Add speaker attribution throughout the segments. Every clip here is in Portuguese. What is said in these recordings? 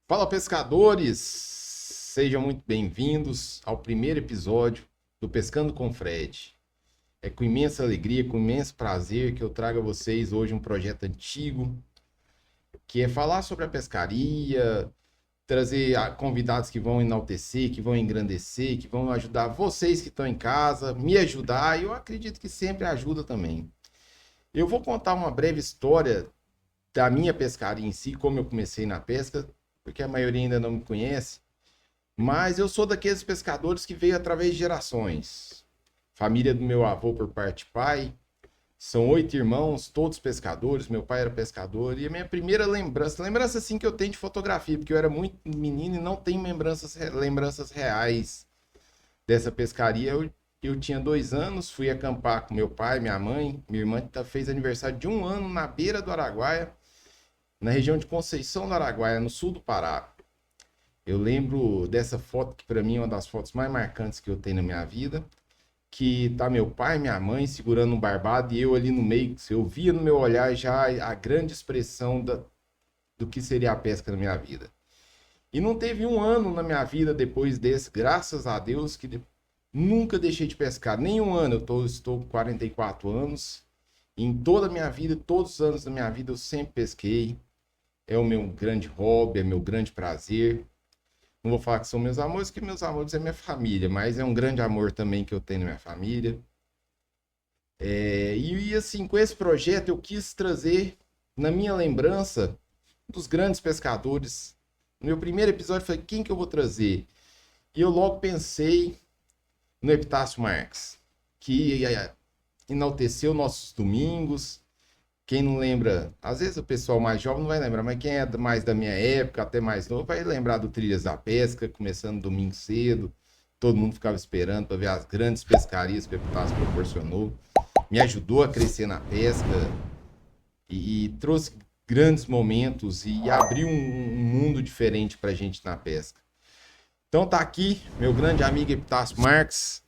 Speaker 1: Fala, pescadores! Sejam muito bem-vindos ao primeiro episódio do Pescando com Fred. É com imensa alegria, com imenso prazer que eu trago a vocês hoje um projeto antigo, que é falar sobre a pescaria, trazer convidados que vão enaltecer, que vão engrandecer, que vão ajudar vocês que estão em casa, me ajudar, e eu acredito que sempre ajuda também. Eu vou contar uma breve história da minha pescaria em si, como eu comecei na pesca, porque a maioria ainda não me conhece, mas eu sou daqueles pescadores que veio através de gerações. Família do meu avô por parte de pai, são 8 irmãos, todos pescadores, meu pai era pescador, e a minha primeira lembrança assim que eu tenho de fotografia, porque eu era muito menino e não tenho lembranças reais dessa pescaria. Eu tinha 2 anos, fui acampar com meu pai, minha mãe, minha irmã fez aniversário de 1 ano na beira do Araguaia, na região de Conceição do Araguaia, no sul do Pará. Eu lembro dessa foto, que para mim é uma das fotos mais marcantes que eu tenho na minha vida, que tá meu pai e minha mãe segurando um barbado e eu ali no meio. Eu via no meu olhar já a grande expressão do que seria a pesca na minha vida. E não teve um ano na minha vida depois desse, graças a Deus, que nunca deixei de pescar. Nem um ano, estou com 44 anos. E em toda a minha vida, todos os anos da minha vida, eu sempre pesquei. É o meu grande hobby, é meu grande prazer. Não vou falar que são meus amores, porque meus amores é minha família, mas é um grande amor também que eu tenho na minha família. E assim, com esse projeto eu quis trazer, na minha lembrança, dos grandes pescadores. No meu primeiro episódio eu falei, quem que eu vou trazer? E eu logo pensei no Epitácio Marques, que enalteceu nossos domingos. Quem não lembra, às vezes o pessoal mais jovem não vai lembrar, mas quem é mais da minha época, até mais novo, vai lembrar do Trilhas da Pesca, começando domingo cedo. Todo mundo ficava esperando para ver as grandes pescarias que o Epitácio proporcionou. Me ajudou a crescer na pesca e trouxe grandes momentos e abriu um mundo diferente para a gente na pesca. Então tá aqui meu grande amigo Epitácio Marques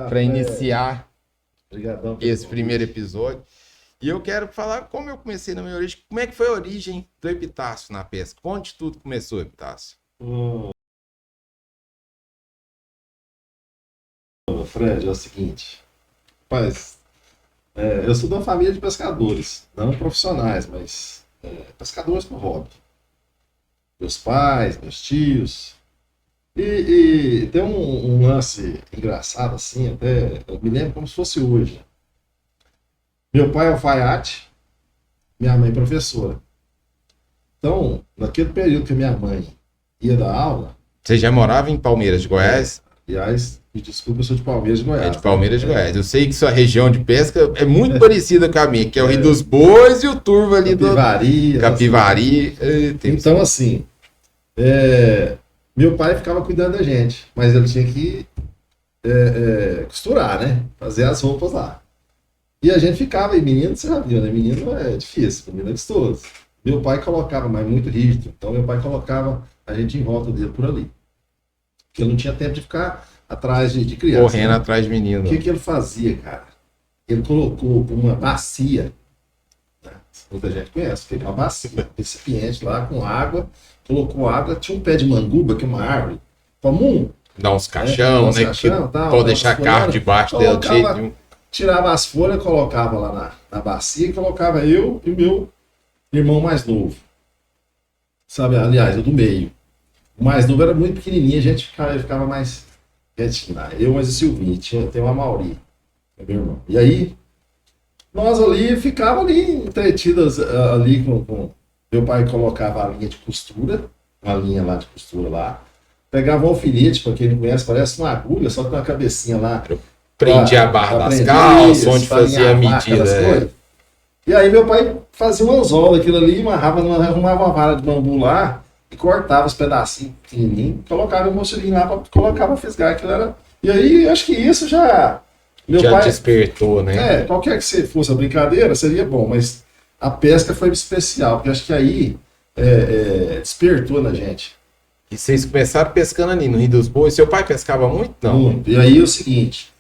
Speaker 1: para iniciar esse primeiro episódio. E eu quero falar como eu comecei na minha origem, como é que foi a origem do Epitácio na pesca. Onde tudo começou, Epitácio?
Speaker 2: Fred, é o seguinte, rapaz, eu sou de uma família de pescadores, não profissionais, mas pescadores por hobby. Meus pais, meus tios. E tem um lance engraçado assim, até eu me lembro como se fosse hoje. Meu pai é alfaiate, minha mãe professora. Então, naquele período que minha mãe ia dar aula...
Speaker 1: Você já morava em Palmeiras de Goiás?
Speaker 2: Aliás, me desculpa, eu sou de Palmeiras de Goiás.
Speaker 1: É de Palmeiras de Goiás. Eu sei que sua região de pesca é muito parecida com a minha, que é o Rio dos Bois e o turvo ali
Speaker 2: Capivari,
Speaker 1: do... Capivari.
Speaker 2: Então, assim, meu pai ficava cuidando da gente, mas ele tinha que costurar, né? Fazer as roupas lá. E a gente ficava, e menino, você já viu, né? Menino é difícil, menino é gostoso. Meu pai colocava, mas muito rígido, então meu pai colocava a gente em volta dele por ali. Porque ele não tinha tempo de ficar atrás de criança.
Speaker 1: Correndo, né? Atrás de menino.
Speaker 2: O que ele fazia, cara? Ele colocou uma bacia, né? Muita gente conhece, que é uma bacia, um recipiente lá com água, colocou água, tinha um pé de manguba, que é uma árvore, comum.
Speaker 1: Dá uns caixão, né?
Speaker 2: Caixão, tal,
Speaker 1: pode deixar carro debaixo dela de jeito nenhum.
Speaker 2: Tirava as folhas, colocava lá na bacia e colocava eu e o meu irmão mais novo. Sabe, aliás, o do meio. O mais novo era muito pequenininho, a gente ficava mais quietinho lá. Eu, mais o Silvinho, tem uma Mauri, meu irmão. E aí, nós ali ficava ali entretidas ali com... Meu pai colocava a linha de costura, uma linha lá de costura lá. Pegava um alfinete, pra quem não conhece, parece uma agulha, só com uma cabecinha lá.
Speaker 1: Prendia a barra das calças, onde fazia a medida.
Speaker 2: E aí meu pai fazia um anzol daquilo ali, arrumava uma vara de bambu lá e cortava os pedacinhos pequenininhos, colocava o mochilinho lá, colocava fisgar, aquilo era... E aí, acho que isso já... Meu
Speaker 1: já
Speaker 2: pai,
Speaker 1: despertou, né?
Speaker 2: Qualquer que fosse a brincadeira, seria bom, mas a pesca foi especial, porque acho que aí despertou na gente.
Speaker 1: E vocês começaram pescando ali no Rio dos Bois. Seu pai pescava muito? Não.
Speaker 2: Muito. E aí é o seguinte,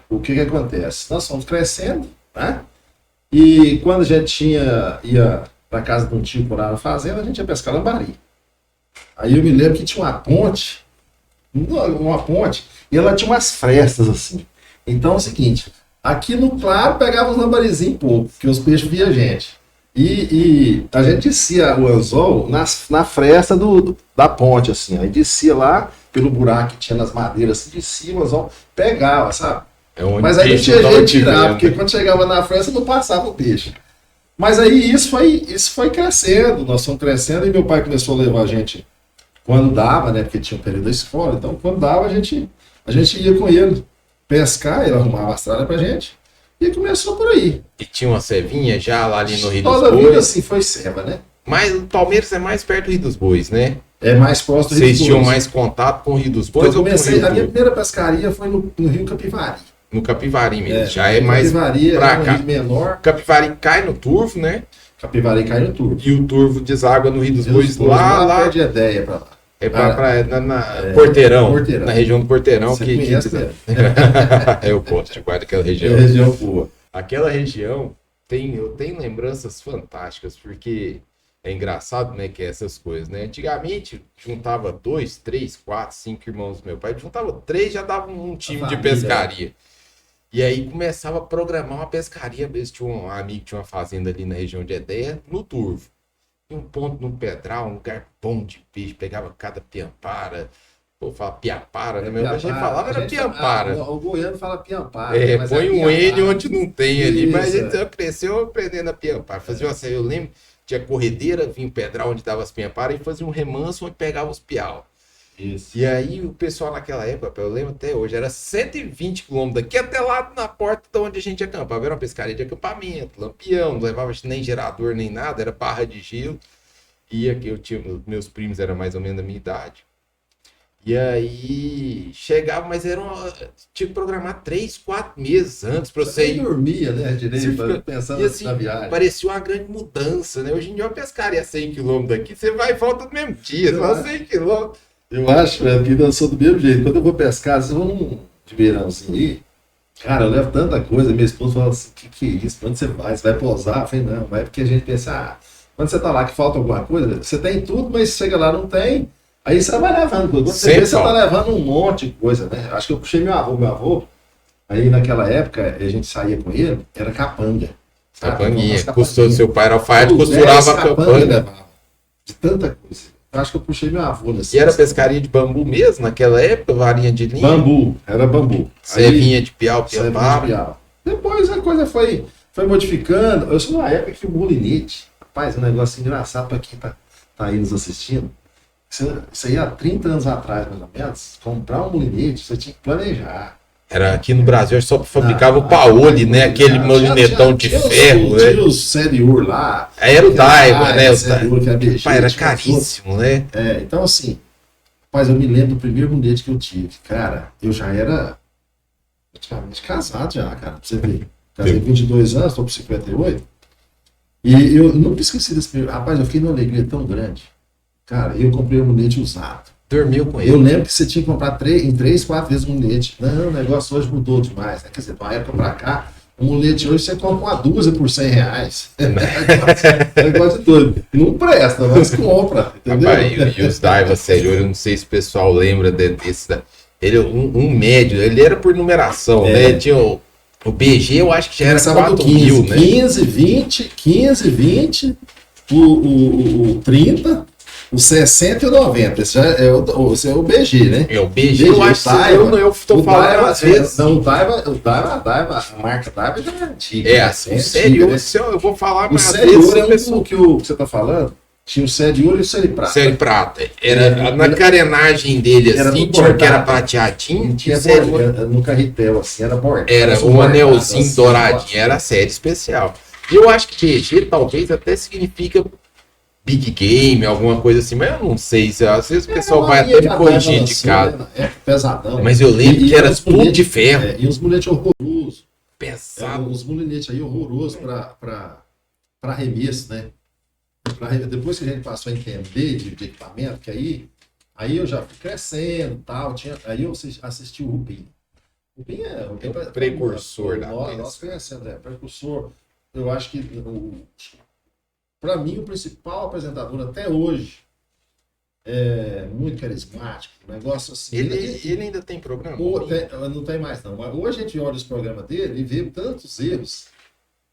Speaker 2: o que acontece? Nós fomos crescendo, né? E quando a gente ia para casa de um tio por lá na fazenda, a gente ia pescar lambari. Aí eu me lembro que tinha uma ponte, e ela tinha umas frestas assim. Então é o seguinte, aqui no claro pegava os lambarizinhos pouco, porque os peixes via a gente. E a gente descia o anzol na fresta da ponte, assim. Aí descia lá, pelo buraco que tinha nas madeiras, assim, descia o anzol, pegava, sabe? Mas aí não tinha jeito de tirar, porque quando chegava na fresta não passava o peixe. Mas aí isso foi crescendo, nós fomos crescendo, e meu pai começou a levar a gente quando dava, né? Porque tinha um período da escola, então quando dava a gente ia com ele pescar, ele arrumava as tralhas pra gente. E começou por aí.
Speaker 1: E tinha uma cevinha já lá ali no Rio dos
Speaker 2: Toda
Speaker 1: Bois?
Speaker 2: Toda vida assim foi ceva, né?
Speaker 1: Mas o Palmeiras é mais perto do Rio dos Bois, né?
Speaker 2: É mais próximo do Rio dos Bois.
Speaker 1: Vocês tinham mais contato com o Rio dos Bois?
Speaker 2: Então, a minha primeira pescaria foi no Rio Capivari.
Speaker 1: No Capivari mesmo, já é mais
Speaker 2: Capivari
Speaker 1: pra
Speaker 2: um
Speaker 1: cá.
Speaker 2: rio menor.
Speaker 1: Capivari cai no Turvo, né?
Speaker 2: Capivari cai no Turvo.
Speaker 1: E o Turvo deságua no Rio dos Bois lá.
Speaker 2: Perto de Ideia pra lá.
Speaker 1: É Porteirão, na região do Porteirão.
Speaker 2: Você conhece, né?
Speaker 1: Eu gosto de guardar aquela região.
Speaker 2: É região boa.
Speaker 1: Aquela região, eu tenho lembranças fantásticas, porque é engraçado, né, que é essas coisas, né? Antigamente, juntava 2, 3, 4, 5 irmãos do meu pai, juntava 3, já dava um time de pescaria. E aí começava a programar uma pescaria, mesmo. Tinha um amigo que tinha uma fazenda ali na região de Ideia, no Turvo. Um ponto no Pedral, um lugar bom de peixe, pegava cada piampara. Vou falar piapara, né? Meu, a gente falava era piampara.
Speaker 2: O goiano fala piampara.
Speaker 1: Põe um N onde não tem ali, mas a
Speaker 2: Isso,
Speaker 1: gente cresceu aprendendo a piampara. Fazia assim, eu lembro, tinha corredeira, vinha o Pedral onde dava as piamparas e fazia um remanso onde pegava os piau.
Speaker 2: Isso.
Speaker 1: E aí o pessoal naquela época, eu lembro até hoje, era 120 quilômetros daqui até lá na porta de onde a gente acampava. Era uma pescaria de acampamento, lampião, não levava nem gerador nem nada, era barra de gelo. E aqui meus primos eram mais ou menos da minha idade. E aí chegava, mas tinha que programar 3, 4 meses antes para você ir.
Speaker 2: Você dormia, né, direito, pensando
Speaker 1: e assim,
Speaker 2: na viagem.
Speaker 1: Parecia uma grande mudança, né? Hoje em dia uma pescaria a 100 km daqui, você vai e volta no mesmo dia, você vai 100 km.
Speaker 2: Eu acho, velho, que eu sou do mesmo jeito. Quando eu vou pescar, se eu vou num de verãozinho aí, cara, eu levo tanta coisa. Minha esposa fala assim, que é isso? Pra onde você vai? Você vai pousar? Eu falei, não, vai porque a gente pensa, quando você tá lá que falta alguma coisa, você tem tudo, mas chega lá não tem. Aí você vai levando coisa. Quando você vê, você tá levando um monte de coisa, né? Acho que eu puxei meu avô, aí naquela época, a gente saía com ele, era capanga.
Speaker 1: Capanguinha, custou seu pai era alfaiate, costurava a capanga.
Speaker 2: De tanta coisa. Eu acho que eu puxei meu avô nesse.
Speaker 1: E era pescaria de bambu mesmo naquela época? Varinha de linha?
Speaker 2: Bambu, era bambu.
Speaker 1: Cevinha de piau, piampara.
Speaker 2: Depois a coisa foi modificando. Eu sou numa época que o mulinete, rapaz, um negócio engraçado para quem tá aí nos assistindo. Isso aí há 30 anos atrás, mais ou menos, comprar um mulinete, você tinha que planejar.
Speaker 1: Era aqui no Brasil, só fabricava o Paoli, né? Aquele molinetão de ferro, né?
Speaker 2: Tinha o Seriur lá.
Speaker 1: Aí era o Daiwa, né?
Speaker 2: Pai,
Speaker 1: era caríssimo, né?
Speaker 2: Então assim, rapaz, eu me lembro do primeiro mulinete que eu tive. Cara, eu já era praticamente casado já, cara, pra você ver. Casei 22 anos, tô com 58. E eu nunca esqueci desse primeiro. Rapaz, eu fiquei numa alegria tão grande. Cara, eu comprei um mulete usado.
Speaker 1: Dormiu com ele.
Speaker 2: Eu lembro que você tinha que comprar em 3, 4 vezes um mulete. Não, o negócio hoje mudou demais. Né? Quer dizer, de uma época pra cá, um mulete hoje você compra uma dúzia por R$100. Negócio de doido. Não presta, mas compra. Entendeu?
Speaker 1: Rapaz, e os Daiwa Serior, eu não sei se o pessoal lembra desse. Ele um médio, ele era por numeração, né? Tinha o BG, eu acho que já era 4.000, né?
Speaker 2: 15, 20, o 30, o 60 e o 90. Esse é o BG, né?
Speaker 1: É o BG, eu acho que eu estou falando às vezes.
Speaker 2: Não, o Daiwa, a marca Daiwa já é antiga.
Speaker 1: O Serior, eu vou falar mais
Speaker 2: vezes. O Serior é um que você está falando. Tinha o Serior e o Série Prata.
Speaker 1: Série Prata. Na carenagem dele, assim, tinha que era prateadinho.
Speaker 2: Tinha no carretel, assim, era bordado.
Speaker 1: Era um anelzinho assim, douradinho, era a série especial. E eu acho que BG talvez até significa Big Game, alguma coisa assim, mas eu não sei. Às vezes o pessoal vai até me corrigir de casa.
Speaker 2: É pesadão.
Speaker 1: Mas eu lembro que era tudo de ferro.
Speaker 2: E os muletes horrorosos.
Speaker 1: Pesado.
Speaker 2: Os muletes aí horrorosos para arremesso, né? Depois que a gente passou a entender de equipamento, que aí eu já fui crescendo e tal, aí eu assisti o Rubinho. Rubim é
Speaker 1: É o precursor da
Speaker 2: nós,
Speaker 1: peça.
Speaker 2: nós conhecemos, precursor. Eu acho que, para mim, o principal apresentador até hoje é muito carismático, um negócio assim.
Speaker 1: Ele ainda tem programa?
Speaker 2: Não tem mais, não. Mas hoje a gente olha os programas dele e vê tantos erros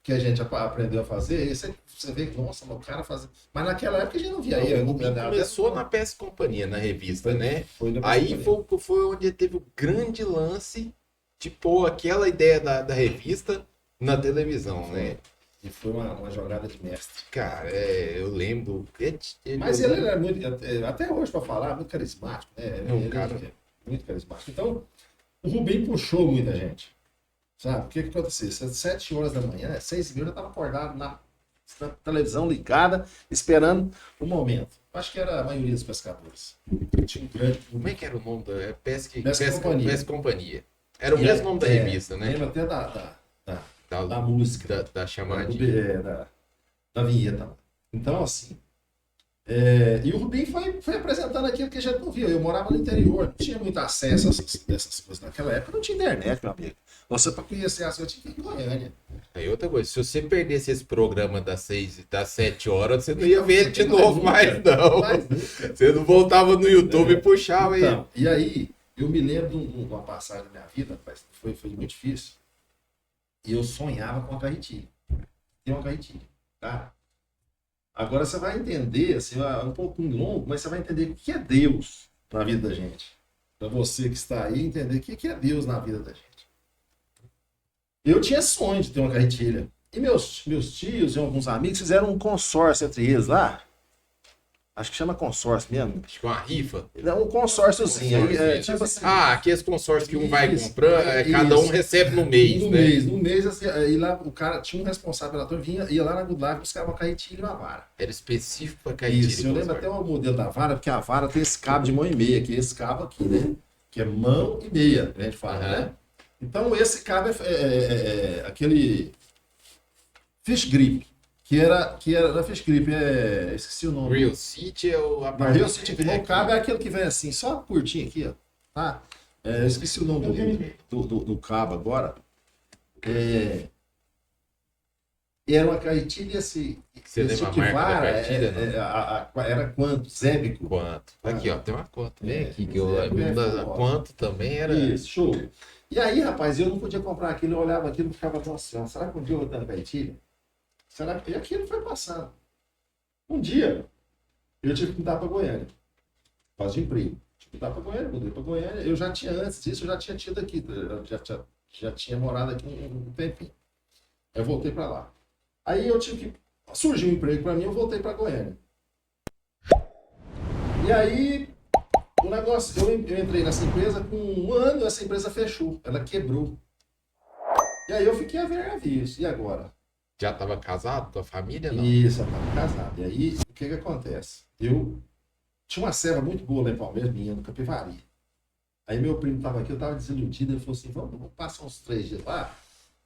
Speaker 2: que a gente aprendeu a fazer. E você vê, nossa, mas o cara fazia. Mas naquela época a gente não via erro.
Speaker 1: Começou na PS Companhia, na revista, né?
Speaker 2: Foi na
Speaker 1: Aí foi onde teve o grande lance de pôr aquela ideia da revista na televisão, né?
Speaker 2: E foi uma jogada de mestre.
Speaker 1: Cara, eu lembro.
Speaker 2: Mas ele era muito, até hoje para falar, muito carismático, né?
Speaker 1: Cara.
Speaker 2: Muito carismático. Então, o Rubim puxou muita gente. Sabe? O que aconteceu? Às 7 horas da manhã, 6h30, eu estava acordado na televisão ligada, esperando o momento. Acho que era a maioria dos pescadores. Tinha um grande.
Speaker 1: Como é que era o nome da Pesca Companhia? Era o
Speaker 2: E
Speaker 1: mesmo nome da revista, né?
Speaker 2: Lembra até da música.
Speaker 1: Da chamadinha.
Speaker 2: Da vinheta. Então, assim. E o Rubim foi apresentando aquilo que a gente não via. Eu morava no interior, não tinha muito acesso a essas coisas. Naquela época não tinha internet, meu amigo. Você, para conhecer as coisas, tinha que ir em Goiânia.
Speaker 1: Aí outra coisa, se você perdesse esse programa das 7 horas, você não ia ver ele de novo mais, não. Você não voltava no YouTube e puxava aí.
Speaker 2: Então, e aí, eu me lembro de uma passagem da minha vida, rapaz, foi muito difícil. E eu sonhava com uma carretilha. Tem uma carretilha, tá? Agora você vai entender, assim, é um pouquinho longo, mas você vai entender o que é Deus na vida da gente. Para você que está aí, entender o que é Deus na vida da gente. Eu tinha sonho de ter uma carretilha. E meus tios e alguns amigos fizeram um consórcio entre eles lá. Acho que chama consórcio mesmo.
Speaker 1: Acho que uma rifa.
Speaker 2: É um consórciozinho. Tipo assim,
Speaker 1: aqueles consórcios que um vai comprando, cada um recebe no mês,
Speaker 2: No mês, assim, aí lá o cara tinha um responsável pela turma, ia lá na Goodlife buscar uma carretilha e uma vara.
Speaker 1: Era específico para carretilha.
Speaker 2: Isso, eu lembro até o modelo da vara, porque a vara tem esse cabo de mão e meia, que é esse cabo aqui, né? Que é mão e meia, a gente fala, né? Então esse cabo é aquele fish grip. Que era da Fish Grip, esqueci o nome.
Speaker 1: Real City é o
Speaker 2: Real City, o cabo é aquele que vem assim, só curtinho aqui, ó. Tá? Esqueci o nome do cabo agora. Era uma carretilha assim.
Speaker 1: Você lembra a marca da carretilha?
Speaker 2: Era quanto? Zébico.
Speaker 1: Quanto? Aqui, ó, tem uma conta. Vem aqui que eu lembro. Quanto também era.
Speaker 2: Isso, show. E aí, rapaz, eu não podia comprar aquilo, eu olhava aquilo e ficava assim, será que um dia eu vou ter uma carretilha? Será que... E aquilo foi passando. Um dia, eu tive que mudar para Goiânia. Por causa de emprego. Tive que mudar para Goiânia, mudei para Goiânia. Eu já tinha, antes disso, eu já tinha tido aqui. Já tinha morado aqui um tempinho. Eu voltei para lá. Aí eu tive que... Surgiu um emprego para mim, eu voltei para Goiânia. E aí, o negócio... Eu entrei nessa empresa, com 1 ano, essa empresa fechou. Ela quebrou. E aí eu fiquei a ver navios. E agora?
Speaker 1: Já estava casado com a família, não?
Speaker 2: Isso, eu estava casado. E aí, o que acontece? Eu tinha uma serva muito boa lá em Palmeiras, minha, no Capivari. Aí meu primo estava aqui, eu estava desiludido, ele falou assim, vamos passar uns 3 dias lá,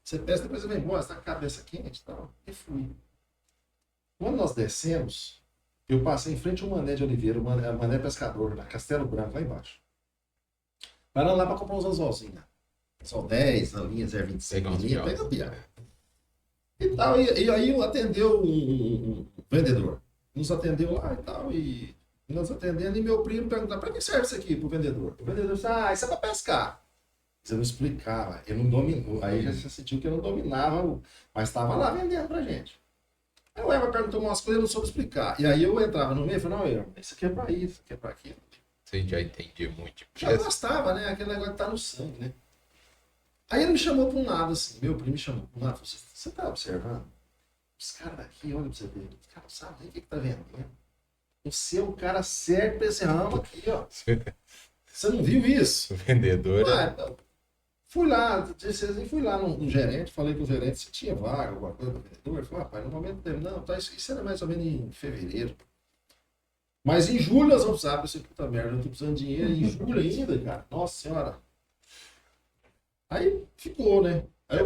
Speaker 2: você peça, depois você vem embora, você tá com a cabeça quente e tal. E fui. Quando nós descemos, eu passei em frente ao Mané de Oliveira, o Mané Pescador, na Castelo Branco, lá embaixo. Parando lá para comprar uns anzolzinhos. Só 10, na linha 025, pega o piar. E tal, e aí atendeu um vendedor. Nos atendeu lá e tal, e nós atendendo, e meu primo perguntou, para que serve isso aqui pro vendedor? O vendedor disse, isso é para pescar. Você não explicava, eu não dominou. Aí já se sentiu que eu não dominava, mas estava lá vendendo pra gente. Aí o Eva perguntou umas coisas, eu não soube explicar. E aí eu entrava no meio e falava, não, Eva, isso aqui é para isso, isso aqui é para aquilo.
Speaker 1: Você já entendia muito.
Speaker 2: Já gostava, né? Aquele negócio que tá no sangue, né? Aí ele me chamou para um lado, assim, meu primo me chamou para um lado, você tá observando? Os caras daqui, olha pra você ver, os caras não sabem o que tá vendo, né? Você é o cara certo pra esse ramo aqui, ó. Você não viu isso?
Speaker 1: O vendedor.
Speaker 2: Fui lá no gerente, falei pro gerente se tinha vaga, alguma coisa pro vendedor. Ele falou, rapaz, no momento dele, não, tá, isso era mais ou menos em fevereiro. Mas em julho nós vamos precisar, pensei, puta merda, eu tô precisando de dinheiro, em julho ainda, cara. Nossa senhora. Aí ficou, né? Aí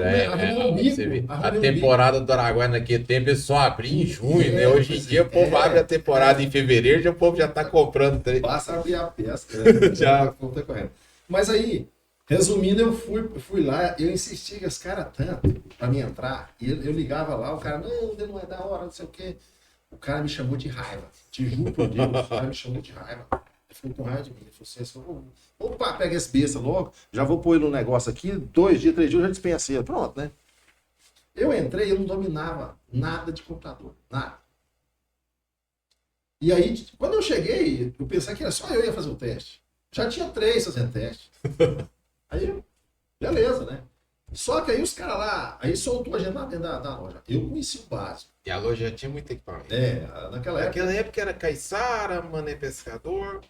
Speaker 1: a temporada do Araguaia naquele tempo é só abrir em junho, né? Hoje em dia o povo abre a temporada em fevereiro, já o povo já tá comprando.
Speaker 2: Basta abrir a pesca, né?
Speaker 1: Já.
Speaker 2: Mas aí, Resumindo, eu fui lá, eu insisti com esse cara tanto pra mim entrar, e eu ligava lá, o cara, não é da hora, não sei o quê. O cara me chamou de raiva. Te juro por Deus, o cara me chamou de raiva. Ele ficou com raiva de mim. Ele falou assim, opa, pega esse besta logo, já vou pôr ele no negócio aqui, 2 dias, 3 dias, eu já dispensei ele. Pronto, né? Eu entrei, eu não dominava nada de computador, nada. E aí, quando eu cheguei, eu pensei que era só eu ia fazer o teste. Já tinha 3 fazendo teste. Aí, beleza, né? Só que aí os caras lá, aí soltou a gente lá dentro da loja. Eu conheci o básico.
Speaker 1: E a loja já tinha muito equipamento.
Speaker 2: Naquela época.
Speaker 1: Naquela época era Caiçara, Mané Pescador.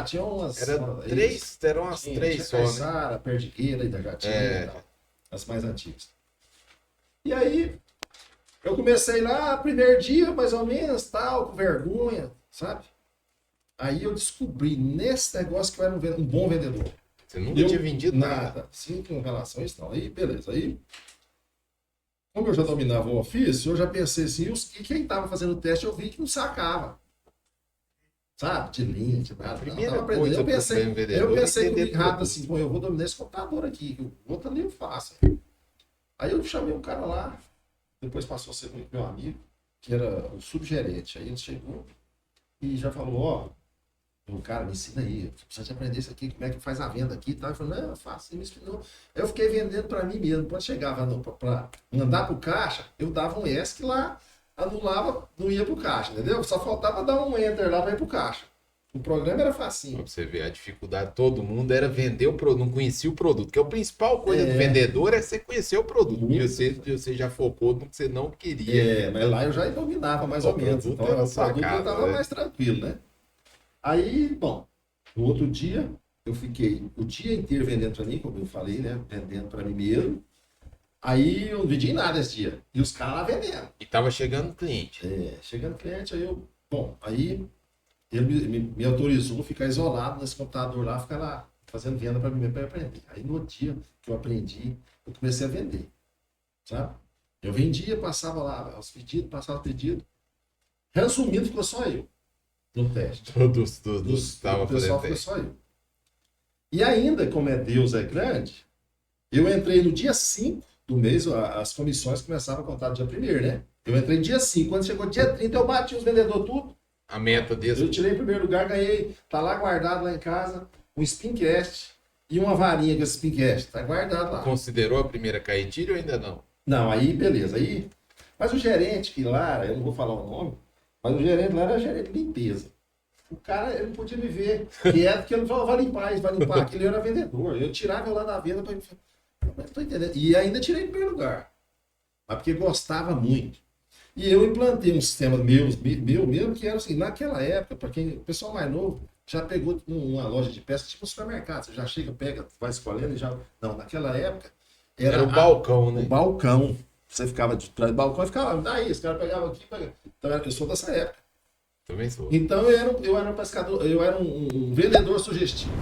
Speaker 2: Tinha umas.
Speaker 1: Eram umas três só, né?
Speaker 2: Caiçara, Perdigueira, Itagatinga e tal. As mais antigas. E aí, eu comecei lá, primeiro dia, mais ou menos, tal, com vergonha, sabe? Aí eu descobri nesse negócio que eu era um bom vendedor.
Speaker 1: Você nunca tinha vendido
Speaker 2: nada. Sim, com relação a isso não. Aí, beleza. Aí, como eu já dominava o ofício, eu já pensei assim, e quem estava fazendo o teste, eu vi que não sacava. Sabe? De linha, de nada. Eu pensei comigo rápido assim, eu vou dominar esse computador aqui, o outro ali eu faço. Aí eu chamei um cara lá, depois passou a ser meu amigo, que era o subgerente. Aí ele chegou e já falou, o cara, me ensina aí, precisa de aprender isso aqui, como é que faz a venda aqui e tal. Eu falei, não, eu faço, ele me ensinou. Eu fiquei vendendo para mim mesmo. Quando chegava para mandar pro caixa, eu dava um ESC lá, anulava, não ia pro caixa, entendeu? Só faltava dar um enter lá para ir pro caixa. O programa era facinho.
Speaker 1: Pra você ver, a dificuldade de todo mundo era vender o produto, não conhecia o produto. Que a principal coisa do vendedor é você conhecer o produto. E você já focou no que você não queria.
Speaker 2: Mas lá eu já dominava mais ou menos. Então o produto eu tava mais tranquilo, né? Aí, bom, no outro dia, eu fiquei o dia inteiro vendendo para mim, como eu falei, né? Vendendo para mim mesmo. Aí eu não vendi nada esse dia. E os caras lá vendendo.
Speaker 1: E tava chegando cliente.
Speaker 2: Chegando cliente, aí ele me autorizou a ficar isolado nesse computador lá, ficar lá fazendo venda para mim, para aprender. Aí no dia que eu aprendi, eu comecei a vender, sabe? Eu vendia, passava lá os pedidos, passava os pedidos. Resumindo, ficou só eu no teste.
Speaker 1: Todos estavam fazendo
Speaker 2: teste. Ficou só eu. E ainda, como Deus é grande, eu entrei no dia 5 do mês, as comissões começavam a contar no dia 1º, né? Eu entrei dia 5, quando chegou dia 30, eu bati os vendedores tudo.
Speaker 1: A meta desse.
Speaker 2: Eu tirei em primeiro lugar, ganhei, tá lá guardado lá em casa, um Spincast e uma varinha com esse Spincast, tá guardado lá.
Speaker 1: Considerou a primeira caetilha ou ainda não?
Speaker 2: Não, aí beleza, aí... Mas o gerente que lá, eu não vou falar o nome, mas o gerente lá era gerente de limpeza. O cara, ele não podia me ver quieto, porque ele falou, vai limpar, aquele era vendedor. Eu tirava eu lá da venda para... Não tô entendendo. E ainda tirei em primeiro lugar, mas porque gostava muito. E eu implantei um sistema meu mesmo, que era assim, naquela época, para quem, o pessoal mais novo, já pegou uma loja de peça, tipo um supermercado. Você já chega, pega, vai escolhendo e já... Não, naquela época...
Speaker 1: Era o balcão, né?
Speaker 2: O balcão. Você ficava de trás do balcão e ficava, daí, os caras pegavam aqui, pegavam. Então eu sou dessa época.
Speaker 1: Também sou.
Speaker 2: Então eu era um pescador, eu era um vendedor sugestivo.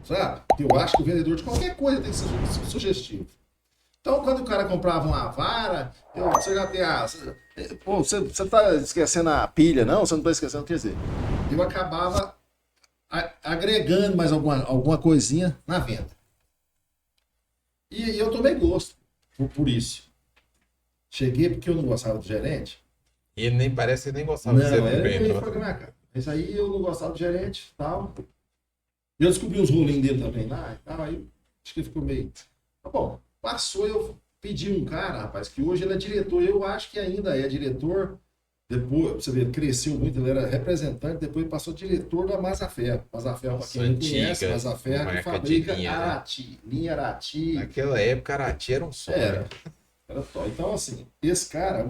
Speaker 2: Sabe? Eu acho que o vendedor de qualquer coisa tem que ser sugestivo. Então, quando o cara comprava uma vara, você já tem você tá esquecendo a pilha, não? Você não tá esquecendo, quer dizer, eu acabava agregando mais alguma coisinha na venda. E eu tomei gosto por isso. Cheguei porque eu não gostava do gerente.
Speaker 1: E ele nem parece que nem gostava de você também, não.
Speaker 2: Mas aí eu não gostava do gerente e tal. E eu descobri os rolinhos dele também lá e tal. Aí acho que ele ficou meio... Tá bom. Passou, eu pedi um cara, rapaz, que hoje ele é diretor, eu acho que ainda é diretor, depois, você vê, cresceu muito, ele era representante, depois passou diretor da Mazaferro. Mazaferro, para quem não conhece, Mazaferro que fabrica Arati, linha Arati.
Speaker 1: Naquela época, Arati era um sonho.
Speaker 2: Era top. Então, assim, esse cara,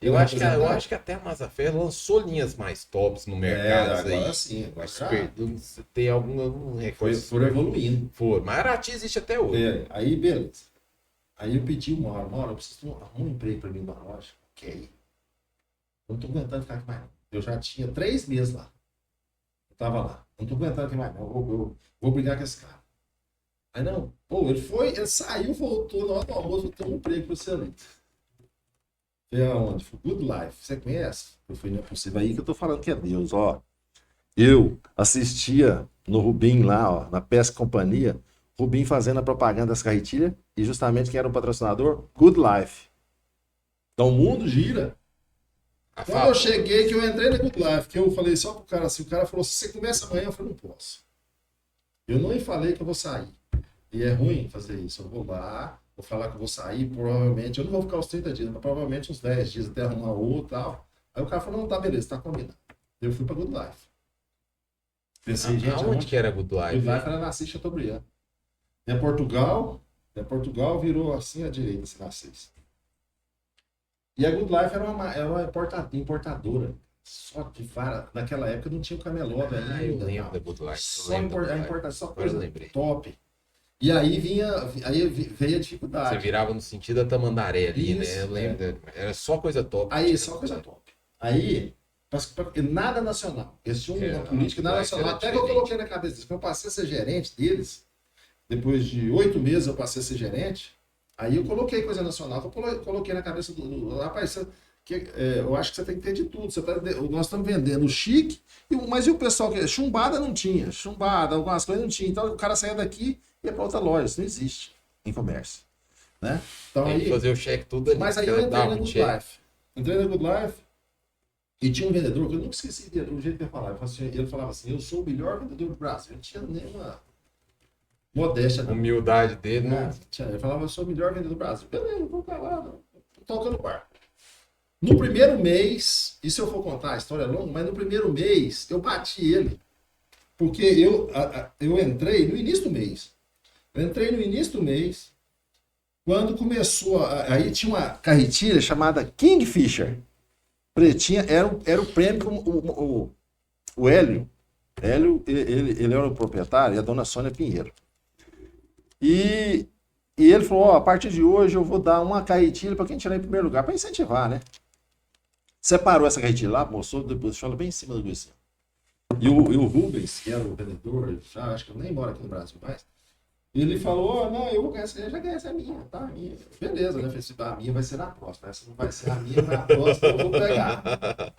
Speaker 1: eu acho que até a Mazaferro lançou linhas mais tops no mercado.
Speaker 2: Agora sim.
Speaker 1: Tem algum recorde.
Speaker 2: Foram evoluindo.
Speaker 1: Mas a Arati existe até hoje.
Speaker 2: Aí, beleza. Aí eu pedi uma hora, eu preciso arrumar um emprego para mim na loja. Ok. Eu não tô aguentando ficar aqui mais não. Eu já tinha 3 meses lá. Eu tava lá. Eu não tô aguentando aqui mais não. Eu vou brigar com esse cara. Aí não. Ele saiu, voltou na hora do almoço, eu tenho um emprego para você ali. Foi aonde? Foi Good Life. Você conhece? Eu falei, não é possível. Aí que eu tô falando que é Deus, ó. Eu assistia no Rubim lá, ó, na Pesca Companhia, Rubim fazendo a propaganda das carretilhas e justamente quem era o patrocinador? Good Life. Então o mundo gira. Quando eu cheguei, que eu entrei na Good Life, que eu falei só pro cara assim, o cara falou, se você começa amanhã, eu falei, não posso. Eu não falei que eu vou sair. E é ruim fazer isso. Eu vou lá, vou falar que eu vou sair, provavelmente, eu não vou ficar os 30 dias, mas provavelmente uns 10 dias até arrumar outro e tal. Aí o cara falou, não, tá, beleza, tá combinado. Eu fui pra Good Life. Pensei, gente,
Speaker 1: aonde que era Good Life?
Speaker 2: Good Life era na Assis Chateaubriand. É Portugal virou assim à direita, assim, na Assis. E a Good Life era uma importadora. Só de vara. Naquela época não tinha o camelódromo ainda.
Speaker 1: Eu lembro da Good Life.
Speaker 2: Só importação, só coisa
Speaker 1: lembrei.
Speaker 2: top. E aí veio a dificuldade.
Speaker 1: Você virava no sentido da Tamandaré ali,
Speaker 2: Isso,
Speaker 1: né? Eu lembro. Era só coisa top.
Speaker 2: Aí, só coisa top. Aí, nada nacional. Eles tinham uma política nada nacional. Até que eu coloquei na cabeça deles. Quando eu passei a ser gerente deles, depois de 8 meses eu passei a ser gerente, aí eu coloquei coisa nacional. Eu coloquei na cabeça do rapaz, eu acho que você tem que ter de tudo. Nós estamos vendendo chique, mas e o pessoal que chumbada não tinha, chumbada, algumas coisas não tinha. Então o cara saía daqui e ia para outra loja. Isso não existe em comércio. Né? Então,
Speaker 1: tem que fazer o cheque tudo ali.
Speaker 2: Mas aí eu entrei na Good Life. Entrei na Good Life e tinha um vendedor que eu nunca esqueci dele, do jeito que ele falava. Ele falava assim, eu sou o melhor vendedor do Brasil. Eu não tinha nenhuma modéstia.
Speaker 1: Humildade dele, né?
Speaker 2: Ele falava, eu sou o melhor vendedor do Brasil. Beleza, vou pra lá, tocando o barco. No primeiro mês, e se eu for contar a história longa, mas no primeiro mês eu bati ele. Porque eu entrei no início do mês. Quando começou, aí tinha uma carretilha chamada Kingfisher. Pretinha, era o prêmio, o Hélio. Hélio, ele era o proprietário, e a dona Sônia Pinheiro. E ele falou, a partir de hoje eu vou dar uma carretilha para quem tirar em primeiro lugar, para incentivar, né? Separou essa carretilha lá, mostrou, depois deixou ela bem em cima do Guicinho. E o Rubens, que era o vendedor, já acho que eu nem moro aqui no Brasil mais, ele falou, não, eu vou ganhar essa, eu já ganhei essa minha, tá? A minha. Beleza, né? A minha vai ser na próxima, essa não vai ser a minha, na próxima eu vou pegar.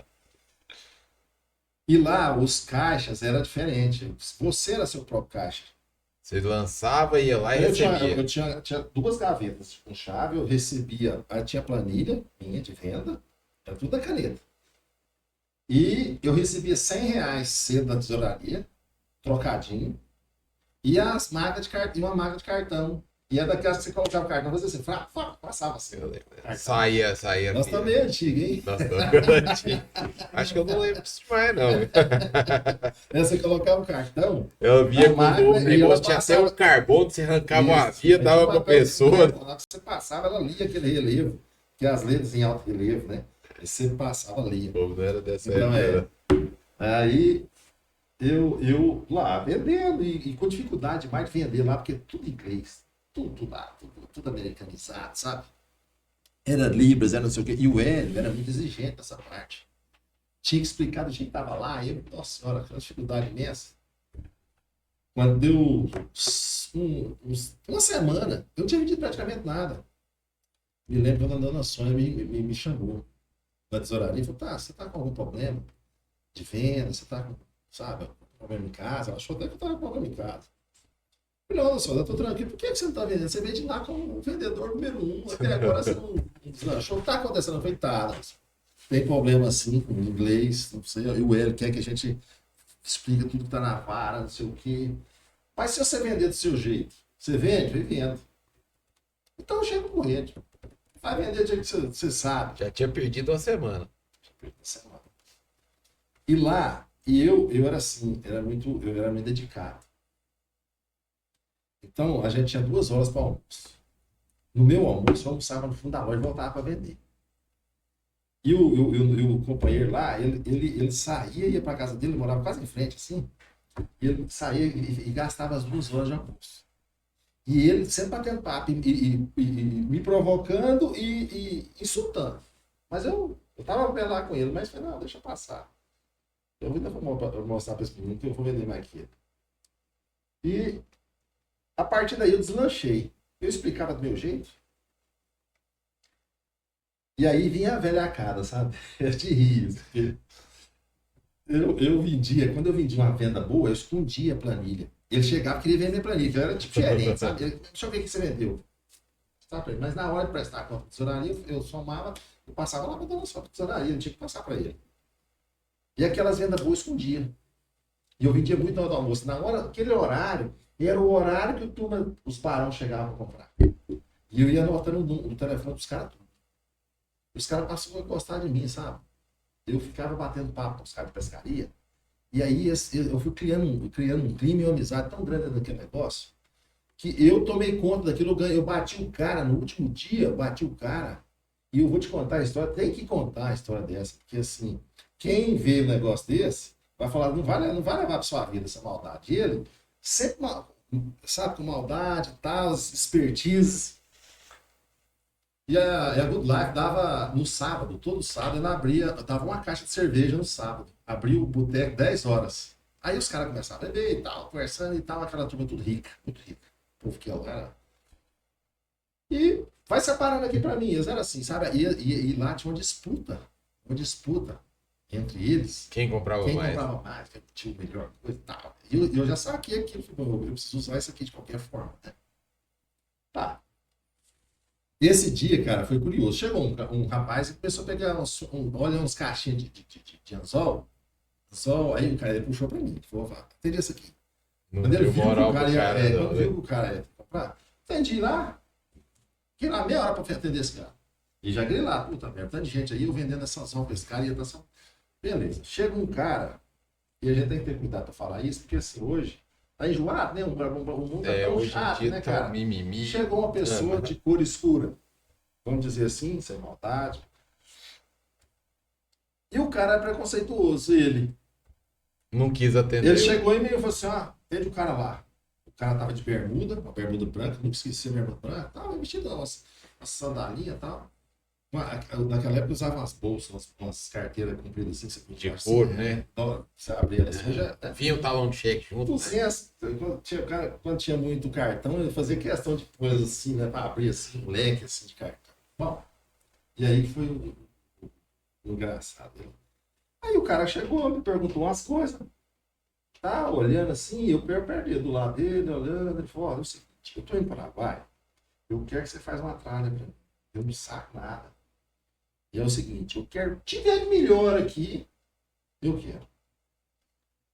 Speaker 2: E lá, os caixas eram diferentes. Você era seu próprio caixa.
Speaker 1: Você lançava, ia lá e recebia.
Speaker 2: Eu tinha 2 gavetas com chave, eu recebia, aí tinha planilha minha de venda, era tudo da caneta. E eu recebia R$100 cedo da tesouraria, trocadinho, e as marcas de cartão, uma marca de cartão. E é daquelas que você colocava o cartão, fazia assim, passava assim.
Speaker 1: Saía.
Speaker 2: Nós estamos meio antigos, hein?
Speaker 1: Acho que eu não lembro disso mais, não.
Speaker 2: Você colocava o cartão.
Speaker 1: Eu via quando o negócio tinha até um carbono, você arrancava uma via, dava pra pessoa.
Speaker 2: Na hora que você passava, ela lia aquele relevo, que é as letras em alto relevo, né? Aí você passava, lia.
Speaker 1: Pô, não era dessa
Speaker 2: Então,
Speaker 1: época.
Speaker 2: Aí eu lá vendendo e com dificuldade mais de vender lá, porque tudo em inglês. Tudo lá, tudo americanizado, sabe? Era Libras, era não sei o quê. E o Hélio era muito exigente nessa parte. Tinha que explicar do jeito que estava lá. Nossa senhora, uma dificuldade imensa. Quando deu uma semana, eu não tinha vendido praticamente nada. Me lembro quando a dona Sônia me chamou na tesouraria e falou, tá, você tá com algum problema de venda? Você tá com, sabe, problema em casa? Ela achou até que eu tava com problema em casa. Não, só eu tô tranquilo. Por que você não tá vendendo? Você vende lá como vendedor número 1. Até agora você não deslanchou. O que tá acontecendo? Eu falei, tá, tem problema assim com o inglês, não sei. E o Hélio quer que a gente explique tudo que tá na vara, não sei o quê. Mas se você vender do seu jeito, você vende? Vai vendo. Então eu chego com ele. Vai vender do jeito que você sabe.
Speaker 1: Já tinha perdido uma semana.
Speaker 2: E lá, eu era assim, eu era muito dedicado. Então, a gente tinha 2 horas para almoço. No meu almoço, eu almoçava no fundo da loja e voltava para vender. E o companheiro lá, ele saía, ia para casa dele, morava quase em frente, assim. E ele saía e gastava as 2 horas de almoço. E ele sempre batendo papo, e me provocando e insultando. Mas eu tava bem lá com ele, mas falei, não, deixa passar. Eu ainda vou mostrar para esse menino que eu vou vender mais que ele. E a partir daí eu deslanchei. Eu explicava do meu jeito. E aí vinha a velhacada, sabe? De rir. Eu vendia, quando eu vendia uma venda boa, eu escondia a planilha. Ele chegava e queria vender pra mim, que eu era tipo gerente, sabe? Deixa eu ver o que você vendeu. Sabe? Mas na hora de prestar conta de tesouraria, eu somava, eu passava lá pra dona só pra tesouraria, não tinha que passar pra ele. E aquelas vendas boas escondia. E eu vendia muito na hora do almoço. Na hora, aquele horário, era o horário que os barão chegavam a comprar. E eu ia anotando o telefone dos caras tudo. Os caras passavam a gostar de mim, sabe? Eu ficava batendo papo com os caras de pescaria. E aí eu fui criando um clima e uma amizade tão grande naquele negócio, que eu tomei conta daquilo, eu bati o cara, no último dia, eu bati o cara, e eu vou te contar a história, tem que contar a história dessa, porque assim, quem vê um negócio desse, vai falar, não vai levar pra sua vida essa maldade. E ele, sempre, sabe, com maldade e tal, expertise. E a Good Life dava no sábado, todo sábado, ela abria, dava uma caixa de cerveja no sábado. Abria o boteco 10 horas. Aí os caras começaram a beber e tal, conversando e tal, aquela turma tudo rica, muito rica. O povo que é o cara. E vai separando aqui pra mim, eles eram assim, sabe? E lá tinha uma disputa entre eles.
Speaker 1: Quem comprava
Speaker 2: mais, quem tinha o melhor coisa e tal. E eu já sabia que eu preciso usar isso aqui de qualquer forma, né? Tá. Esse dia, cara, foi curioso. Chegou um rapaz e começou a pegar olha uns caixinhas de anzol. Aí o cara ele puxou pra mim. Falou, atende esse aqui. Quando ele viu que o cara ia comprar, atendi lá. Fiquei lá meia hora pra atender esse cara. E já ganhei lá, puta merda, tanta gente aí, eu vendendo essa anzol pra esse cara e tá. Beleza. Chega um cara, e a gente tem que ter cuidado pra falar isso, porque assim, hoje, tá enjoado, né? O mundo tá tão chato, né, cara?
Speaker 1: Mimimi.
Speaker 2: Chegou uma pessoa de cor escura, vamos dizer assim, sem maldade. E o cara é preconceituoso, ele.
Speaker 1: Não quis atender.
Speaker 2: Ele chegou em mim e falou assim, atende o cara lá. O cara tava de bermuda, uma bermuda branca, não esqueci a bermuda branca, tava vestido umas sandalinhas e tal. Naquela época usava umas bolsas, umas carteiras compridas assim, você
Speaker 1: de couro, né?
Speaker 2: Então, você abria assim, já...
Speaker 1: Vinha o talão de cheque junto.
Speaker 2: Quando tinha muito cartão, ele fazia questão de coisas assim, né? Pra abrir assim, um leque assim de cartão. Bom, e aí foi o engraçado. Aí o cara chegou, me perguntou umas coisas. Tá olhando assim, eu perdi do lado dele, olhando. Ele falou, olha, eu tô indo para o Paraguai, eu quero que você faça uma tralha pra mim. Eu não saco nada. E é o seguinte, eu quero tiver de melhor aqui, eu quero.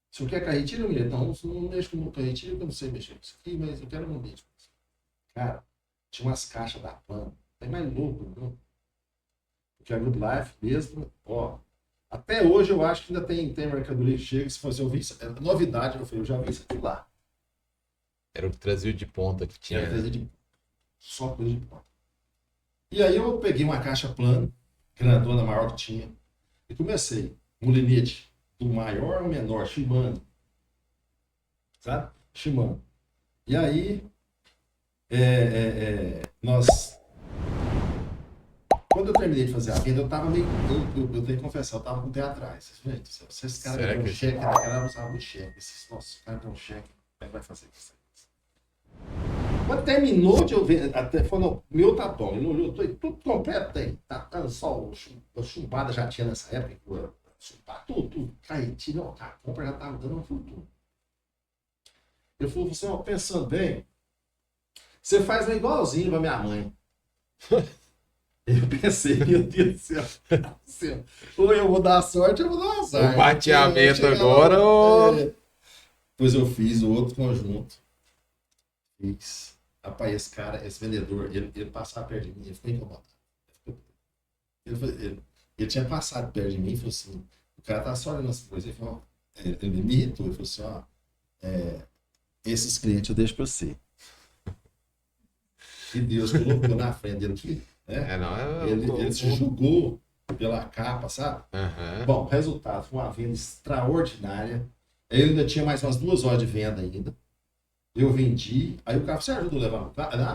Speaker 2: Se eu quero carretilha, eu me então não mexo com o carretilha, eu não sei mexer com isso aqui, mas eu quero um mexer com isso. Cara, tinha umas caixas da PAN, é mais louco, não? Porque a Good Life mesmo, ó, até hoje eu acho que ainda tem mercadoria que chega, se fosse eu vi isso, é novidade, eu já vi isso aqui lá.
Speaker 1: Era o que trazia de ponta que tinha.
Speaker 2: Só coisa de ponta. E aí eu peguei uma caixa plana, grandona, maior que tinha, e comecei, mulinete, do maior ao menor, Shimano. Sabe? Shimano. E aí, nós... Quando eu terminei de fazer a venda, eu tava meio... Eu tenho que confessar, eu tava com o pé atrás. Gente, se esses caras me dão um cheque, naquela usava muito cheque. Nossa, os caras dão um cheque, como é que vai fazer isso? Quando terminou de eu ver, até falou, meu tá bom, ele olhou, tudo completo tem. Tá só chumbada já tinha nessa época, tudo, carretilha, a compra já tava dando uma fortuna. Eu falei, você, pensando bem, você faz um igualzinho pra minha mãe. Eu pensei, meu Deus do céu, ou eu vou dar sorte, ou eu vou dar azar.
Speaker 1: O bateamento agora,
Speaker 2: Depois eu fiz o outro conjunto. Fiz. Rapaz, esse cara, esse vendedor, ele passava perto de mim, ele ficou incomodado. Ele tinha passado perto de mim e falou assim, o cara tá só olhando as coisas, ele me irritou, ele falou assim, esses clientes eu deixo pra você. E Deus colocou na frente dele aqui, né? Ele se julgou pela capa, sabe?
Speaker 1: Uhum.
Speaker 2: Bom, resultado, foi uma venda extraordinária. Ele ainda tinha mais umas 2 horas de venda ainda. Eu vendi, aí o cara, você ajuda a levar?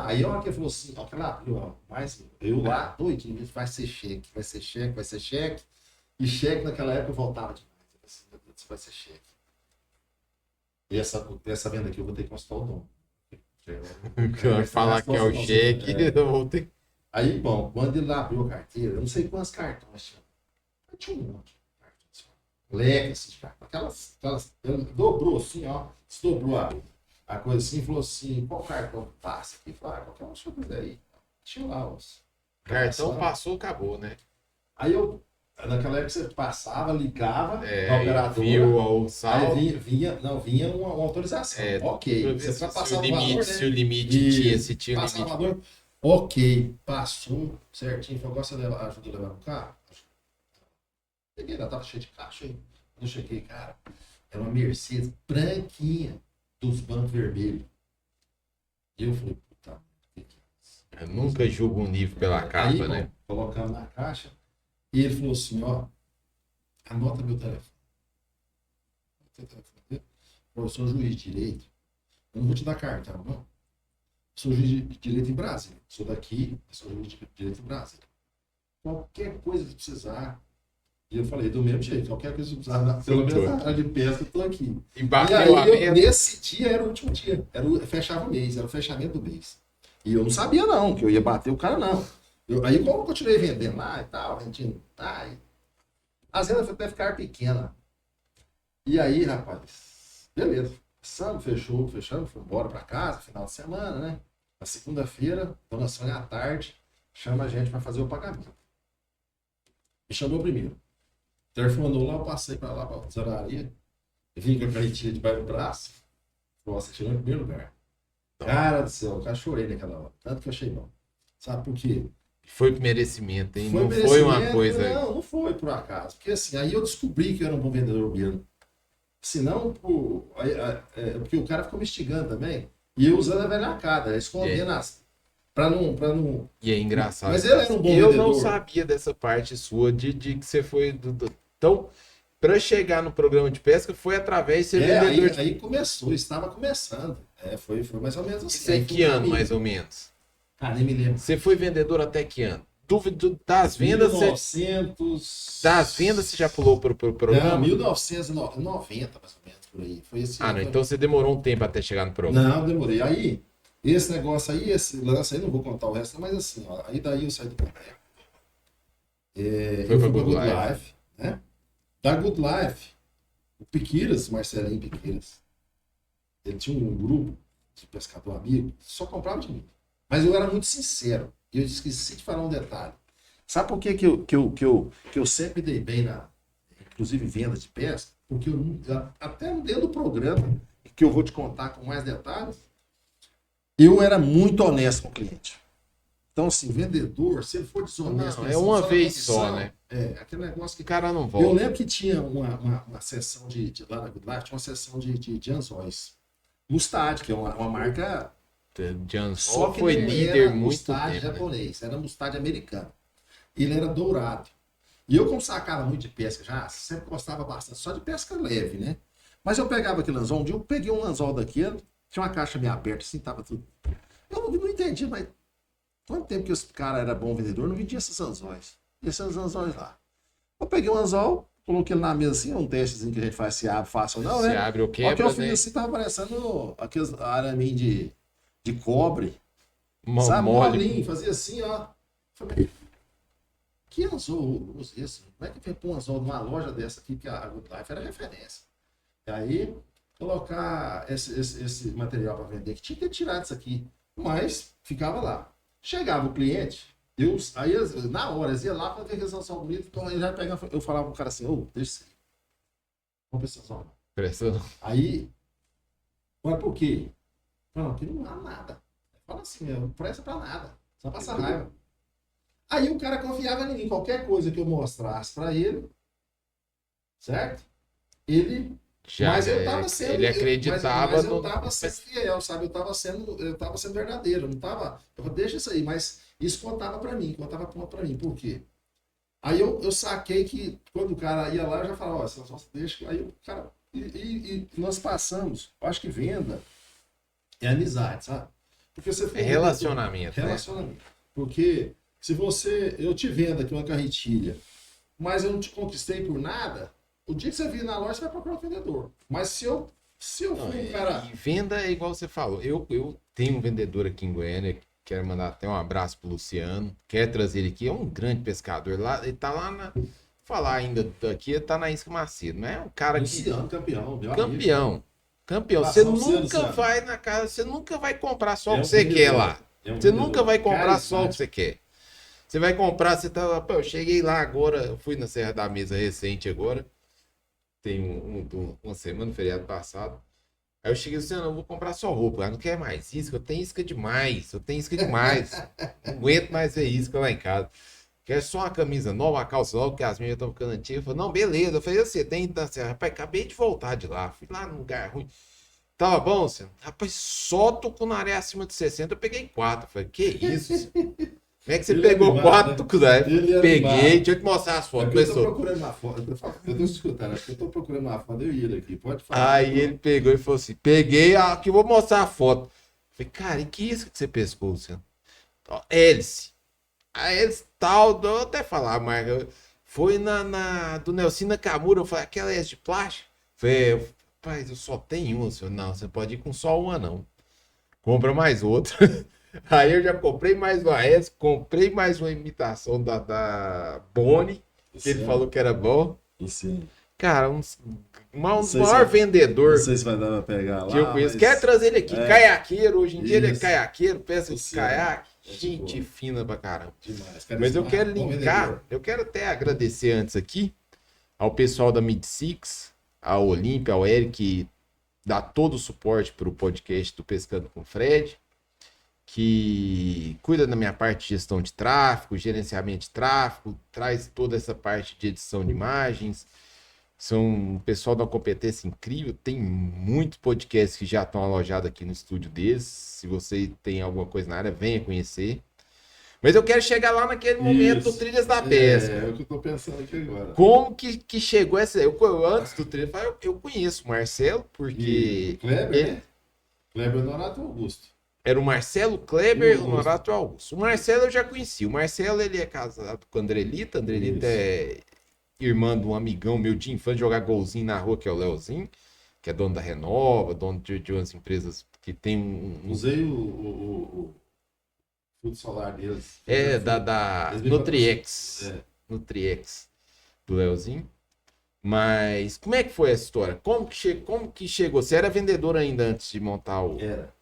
Speaker 2: Aí a hora que ele falou assim, mas eu lá, doidinho, vai ser cheque. E cheque naquela época eu voltava demais. Assim, meu Deus, vai ser cheque. E essa venda aqui eu vou ter que consultar o dono.
Speaker 1: Vai falar que é o cheque, eu vou ter.
Speaker 2: Aí, bom, quando ele abriu a carteira, eu não sei quantos cartões tinha. Eu tinha um monte de cartões. Leque, esses cartões. Aquelas, ele dobrou assim, ó. Desdobrou a a coisa assim, falou assim, qual cartão passa aqui? Falei, qualquer um senhor quiser aí. Tinha lá os.
Speaker 1: Cartão passou, acabou, né?
Speaker 2: Aí naquela época você passava, ligava na operadora,
Speaker 1: viu o saldo.
Speaker 2: aí vinha uma autorização. Ok, você vai passar o valor, né?
Speaker 1: Se o limite tinha
Speaker 2: passar
Speaker 1: limite.
Speaker 2: o valor, ok, passou certinho, falou, gosta de ajuda a levar no carro? Peguei, ela tava cheia de caixa aí. Quando eu cheguei, cara, era uma Mercedes branquinha, dos bancos vermelhos. E eu falei, puta, que é isso?
Speaker 1: Eu nunca julgo um livro pela capa,
Speaker 2: aí,
Speaker 1: né?
Speaker 2: Colocamos na caixa. E ele falou assim, ó, anota meu telefone. Pô, eu sou juiz de direito. Eu não vou te dar cartão, não. Eu sou juiz de direito em Brasília. Sou daqui, sou juiz de direito em Brasília. Qualquer coisa que precisar. E eu falei, do mesmo jeito, qualquer coisa que precisar, pelo menos na área de pesca, eu tô aqui.
Speaker 1: E bateu a meta.
Speaker 2: Nesse dia era o último dia. Fechava o mês, era o fechamento do mês. E eu não sabia, não, que eu ia bater o cara, não. Aí, como eu continuei vendendo lá e tal, vendendo, as vendas até ficaram pequenas. E aí, rapaz, beleza. Fechamos, fomos embora pra casa, final de semana, né? Na segunda-feira, dona Sônia à tarde, chama a gente pra fazer o pagamento. Me chamou primeiro. Telefonou lá, eu passei pra lá, pra tesouraria. Vim com a carretilha debaixo do braço. Nossa, tirou em primeiro lugar. Cara do céu, eu quase chorei naquela hora. Tanto que eu achei bom. Sabe por quê?
Speaker 1: Foi por merecimento, hein? Não foi uma coisa.
Speaker 2: Não foi por acaso. Porque assim, aí eu descobri que eu era um bom vendedor mesmo. Senão, porque o cara ficou me instigando também. E eu usando a velhacada, escondendo as. Pra não.
Speaker 1: E é engraçado.
Speaker 2: Mas ele era um bom
Speaker 1: vendedor. Eu
Speaker 2: vendedor.
Speaker 1: não sabia dessa parte sua de que você foi. Então, para chegar no programa de pesca, foi através de ser vendedor.
Speaker 2: Aí começou, estava começando. Foi mais ou menos assim.
Speaker 1: Isso é que ano, mais ou menos?
Speaker 2: Ah, nem me lembro.
Speaker 1: Você foi vendedor até que ano? Das vendas.
Speaker 2: 1900.
Speaker 1: Das vendas você já pulou pro programa?
Speaker 2: Não, 1990, mais ou menos, por aí. Foi esse ano.
Speaker 1: Não, então você demorou um tempo até chegar no programa.
Speaker 2: Não, demorei. Aí, esse negócio aí, esse lance aí, não vou contar o resto, mas assim, ó, aí daí eu saí do programa.
Speaker 1: Foi
Speaker 2: eu
Speaker 1: pra
Speaker 2: fui
Speaker 1: Good
Speaker 2: pra Good
Speaker 1: Life.
Speaker 2: Life, né? Da Good Life, o Piquiras, Marcelinho Piquiras, ele tinha um grupo de pescador amigo, só comprava de mim. Mas eu era muito sincero. E eu esqueci de falar um detalhe. Sabe por que eu sempre dei bem inclusive venda de pesca? Porque até dentro do programa, que eu vou te contar com mais detalhes, eu era muito honesto com o cliente. Então, assim, vendedor, se ele for desonesto...
Speaker 1: Não, é uma vez só, né?
Speaker 2: Aquele negócio que...
Speaker 1: O cara não volta.
Speaker 2: Eu lembro que tinha uma sessão lá na Good Life, tinha uma sessão de anzóis. Mustad, que é uma marca...
Speaker 1: Só foi líder muito
Speaker 2: Mustad
Speaker 1: tempo.
Speaker 2: Japonês, era Mustad americano. Ele era dourado. E eu, como sacava muito de pesca já, sempre gostava bastante, só de pesca leve, né? Mas eu pegava aquele anzol, um dia eu peguei um anzol daquele, tinha uma caixa meio aberta assim, tava tudo... Eu não entendi, mas quanto tempo que esse cara era bom vendedor, não vendia esses anzóis. Esses anzóis lá. Eu peguei um anzol, coloquei ele na mesa assim, um testezinho que a gente faz se abre fácil ou não, né?
Speaker 1: Se abre ou quebra,
Speaker 2: que eu fiz
Speaker 1: né?
Speaker 2: assim, tava parecendo aqueles araminhos de cobre. Sabe,
Speaker 1: Mole.
Speaker 2: molinho, fazia assim, ó. Falei, que anzol usa esse? Como é que vem pôr um anzol numa loja dessa aqui, que a Good Life era referência? E aí, colocar esse material para vender, que tinha que ter tirado isso aqui. Mas, ficava lá. Chegava o cliente, aí na hora, eles iam lá para ver aquele anzol bonito, então ele já pegava, eu falava pro cara assim, deixa isso aí. Vamos pra esse anzol.
Speaker 1: Pressão.
Speaker 2: Aí, mas por quê? Não, porque não há nada. Fala assim, não presta pra nada. Só passa raiva. Aí o cara confiava em mim. Qualquer coisa que eu mostrasse pra ele, certo? Ele... mas eu tava sendo...
Speaker 1: Ele acreditava...
Speaker 2: Mas eu tava sendo fiel, sabe? Eu tava sendo verdadeiro. Eu não tava... Eu falei, deixa isso aí. Mas isso contava pra mim. Contava ponto pra mim. Por quê? Aí eu saquei que quando o cara ia lá, eu já falava, ó, só deixa... Aí o cara... E nós passamos, eu acho que venda é amizade, sabe? Porque você
Speaker 1: é relacionamento,
Speaker 2: relacionamento. Né? Porque se eu te vendo aqui uma carretilha, mas eu não te conquistei por nada, o dia que você vir na loja, você vai procurar o vendedor. Mas se eu for um cara...
Speaker 1: E venda é igual você falou. Eu tenho um vendedor aqui em Goiânia, quero mandar até um abraço pro Luciano, quer trazer ele aqui, é um grande pescador. Lá, ele tá lá na... falar ainda daqui, tá na Isca Macedo, né? Um cara
Speaker 2: Luciano, campeão.
Speaker 1: Campeão. Campeão,
Speaker 2: Passar
Speaker 1: você
Speaker 2: um selo,
Speaker 1: nunca
Speaker 2: sabe?
Speaker 1: vai na casa, você nunca vai comprar só o
Speaker 2: É
Speaker 1: que
Speaker 2: um
Speaker 1: você quer
Speaker 2: vendedor.
Speaker 1: lá.
Speaker 2: É um
Speaker 1: Você
Speaker 2: vendedor
Speaker 1: nunca vai comprar só o que
Speaker 2: carismático.
Speaker 1: você quer. Você vai comprar, você tá. Pô, eu cheguei lá agora, eu fui na Serra da Mesa recente agora. Tem uma semana, feriado passado. Aí eu cheguei assim, não, eu vou comprar só roupa. Eu não quero mais isca, eu tenho isca demais. Eu tenho isca demais. Não aguento mais ver isca lá em casa. Quero só uma camisa nova, uma calça nova, porque as minhas estão ficando antigas. Eu falei, não, beleza. Eu falei, você tem? Então, assim, rapaz, acabei de voltar de lá. Fui lá num lugar ruim. Tava bom, você? Rapaz, só tucunaré acima de 60, eu peguei 4. Eu falei, que isso? Senhor? Como é que você
Speaker 2: Ele é
Speaker 1: pegou
Speaker 2: animado,
Speaker 1: 4
Speaker 2: né?
Speaker 1: tucunaré?
Speaker 2: Ele é
Speaker 1: Peguei,
Speaker 2: animado.
Speaker 1: deixa eu te mostrar as
Speaker 2: É
Speaker 1: fotos,
Speaker 2: porque eu tô
Speaker 1: pessoal.
Speaker 2: procurando uma foto. Eu tô escutando, acho que eu tô procurando uma foto. Eu ia ele aqui, pode falar.
Speaker 1: Aí ele pegou e falou assim: peguei, aqui eu vou mostrar a foto. Eu falei, cara, e que isso que você pescou, Luciano? Ó, hélice. A hélice tal, eu vou até falar, Marca. Foi do Nelson Nakamura. Eu falei, aquela hélice de plástico? Eu falei, rapaz, eu só tenho uma, senhor. Não, você pode ir com só uma, não. Compra mais outra. Aí eu já comprei mais uma hélice, comprei mais uma imitação da Bonnie, que ele falou que era bom.
Speaker 2: Sim.
Speaker 1: Cara, um
Speaker 2: Não
Speaker 1: dos
Speaker 2: sei se
Speaker 1: maiores
Speaker 2: não
Speaker 1: vendedores
Speaker 2: sei se vai dar pra pegar
Speaker 1: que eu
Speaker 2: lá,
Speaker 1: conheço.
Speaker 2: mas...
Speaker 1: Quer trazer ele aqui,
Speaker 2: É.
Speaker 1: caiaqueiro. Hoje em dia ele é
Speaker 2: Isso.
Speaker 1: caiaqueiro, peça de
Speaker 2: Esse
Speaker 1: caiaque.
Speaker 2: é de
Speaker 1: Gente
Speaker 2: boa.
Speaker 1: fina pra caramba.
Speaker 2: Demais.
Speaker 1: Mas eu quero
Speaker 2: Bom
Speaker 1: linkar,
Speaker 2: vendedor.
Speaker 1: eu quero até agradecer antes aqui ao pessoal da Mid Six, ao Olímpia, ao Eric, que dá todo o suporte para o podcast do Pescando com Fred, que cuida da minha parte de gestão de tráfego, gerenciamento de tráfego, traz toda essa parte de edição de imagens. São um pessoal de uma competência incrível. Tem muitos podcasts que já estão alojados aqui no estúdio deles. Se você tem alguma coisa na área, venha conhecer. Mas eu quero chegar lá naquele momento do
Speaker 2: Isso.
Speaker 1: Trilhas da Pesca.
Speaker 2: É o que eu tô pensando aqui agora.
Speaker 1: Como que chegou essa. Antes do Trilhas, eu conheço o Marcelo, porque
Speaker 2: E Kleber,
Speaker 1: ele
Speaker 2: né? Kleber Donato Augusto.
Speaker 1: era o Marcelo, o Kleber, o
Speaker 2: Augusto.
Speaker 1: Norato e o Augusto. O Marcelo eu já conheci. O Marcelo, ele é casado com a Andrelita. A Andrelita
Speaker 2: Isso.
Speaker 1: é irmã de um amigão meu de infância, jogar golzinho na rua, que é o Leozinho, que é dono da Renova, dono de umas empresas que tem
Speaker 2: Usei o fundo solar deles.
Speaker 1: da
Speaker 2: Eles me
Speaker 1: Nutriex.
Speaker 2: patrocinam.
Speaker 1: Nutriex do Leozinho. Mas como é que foi essa história? Como que chegou? Você era vendedor ainda antes de montar o.
Speaker 2: Era.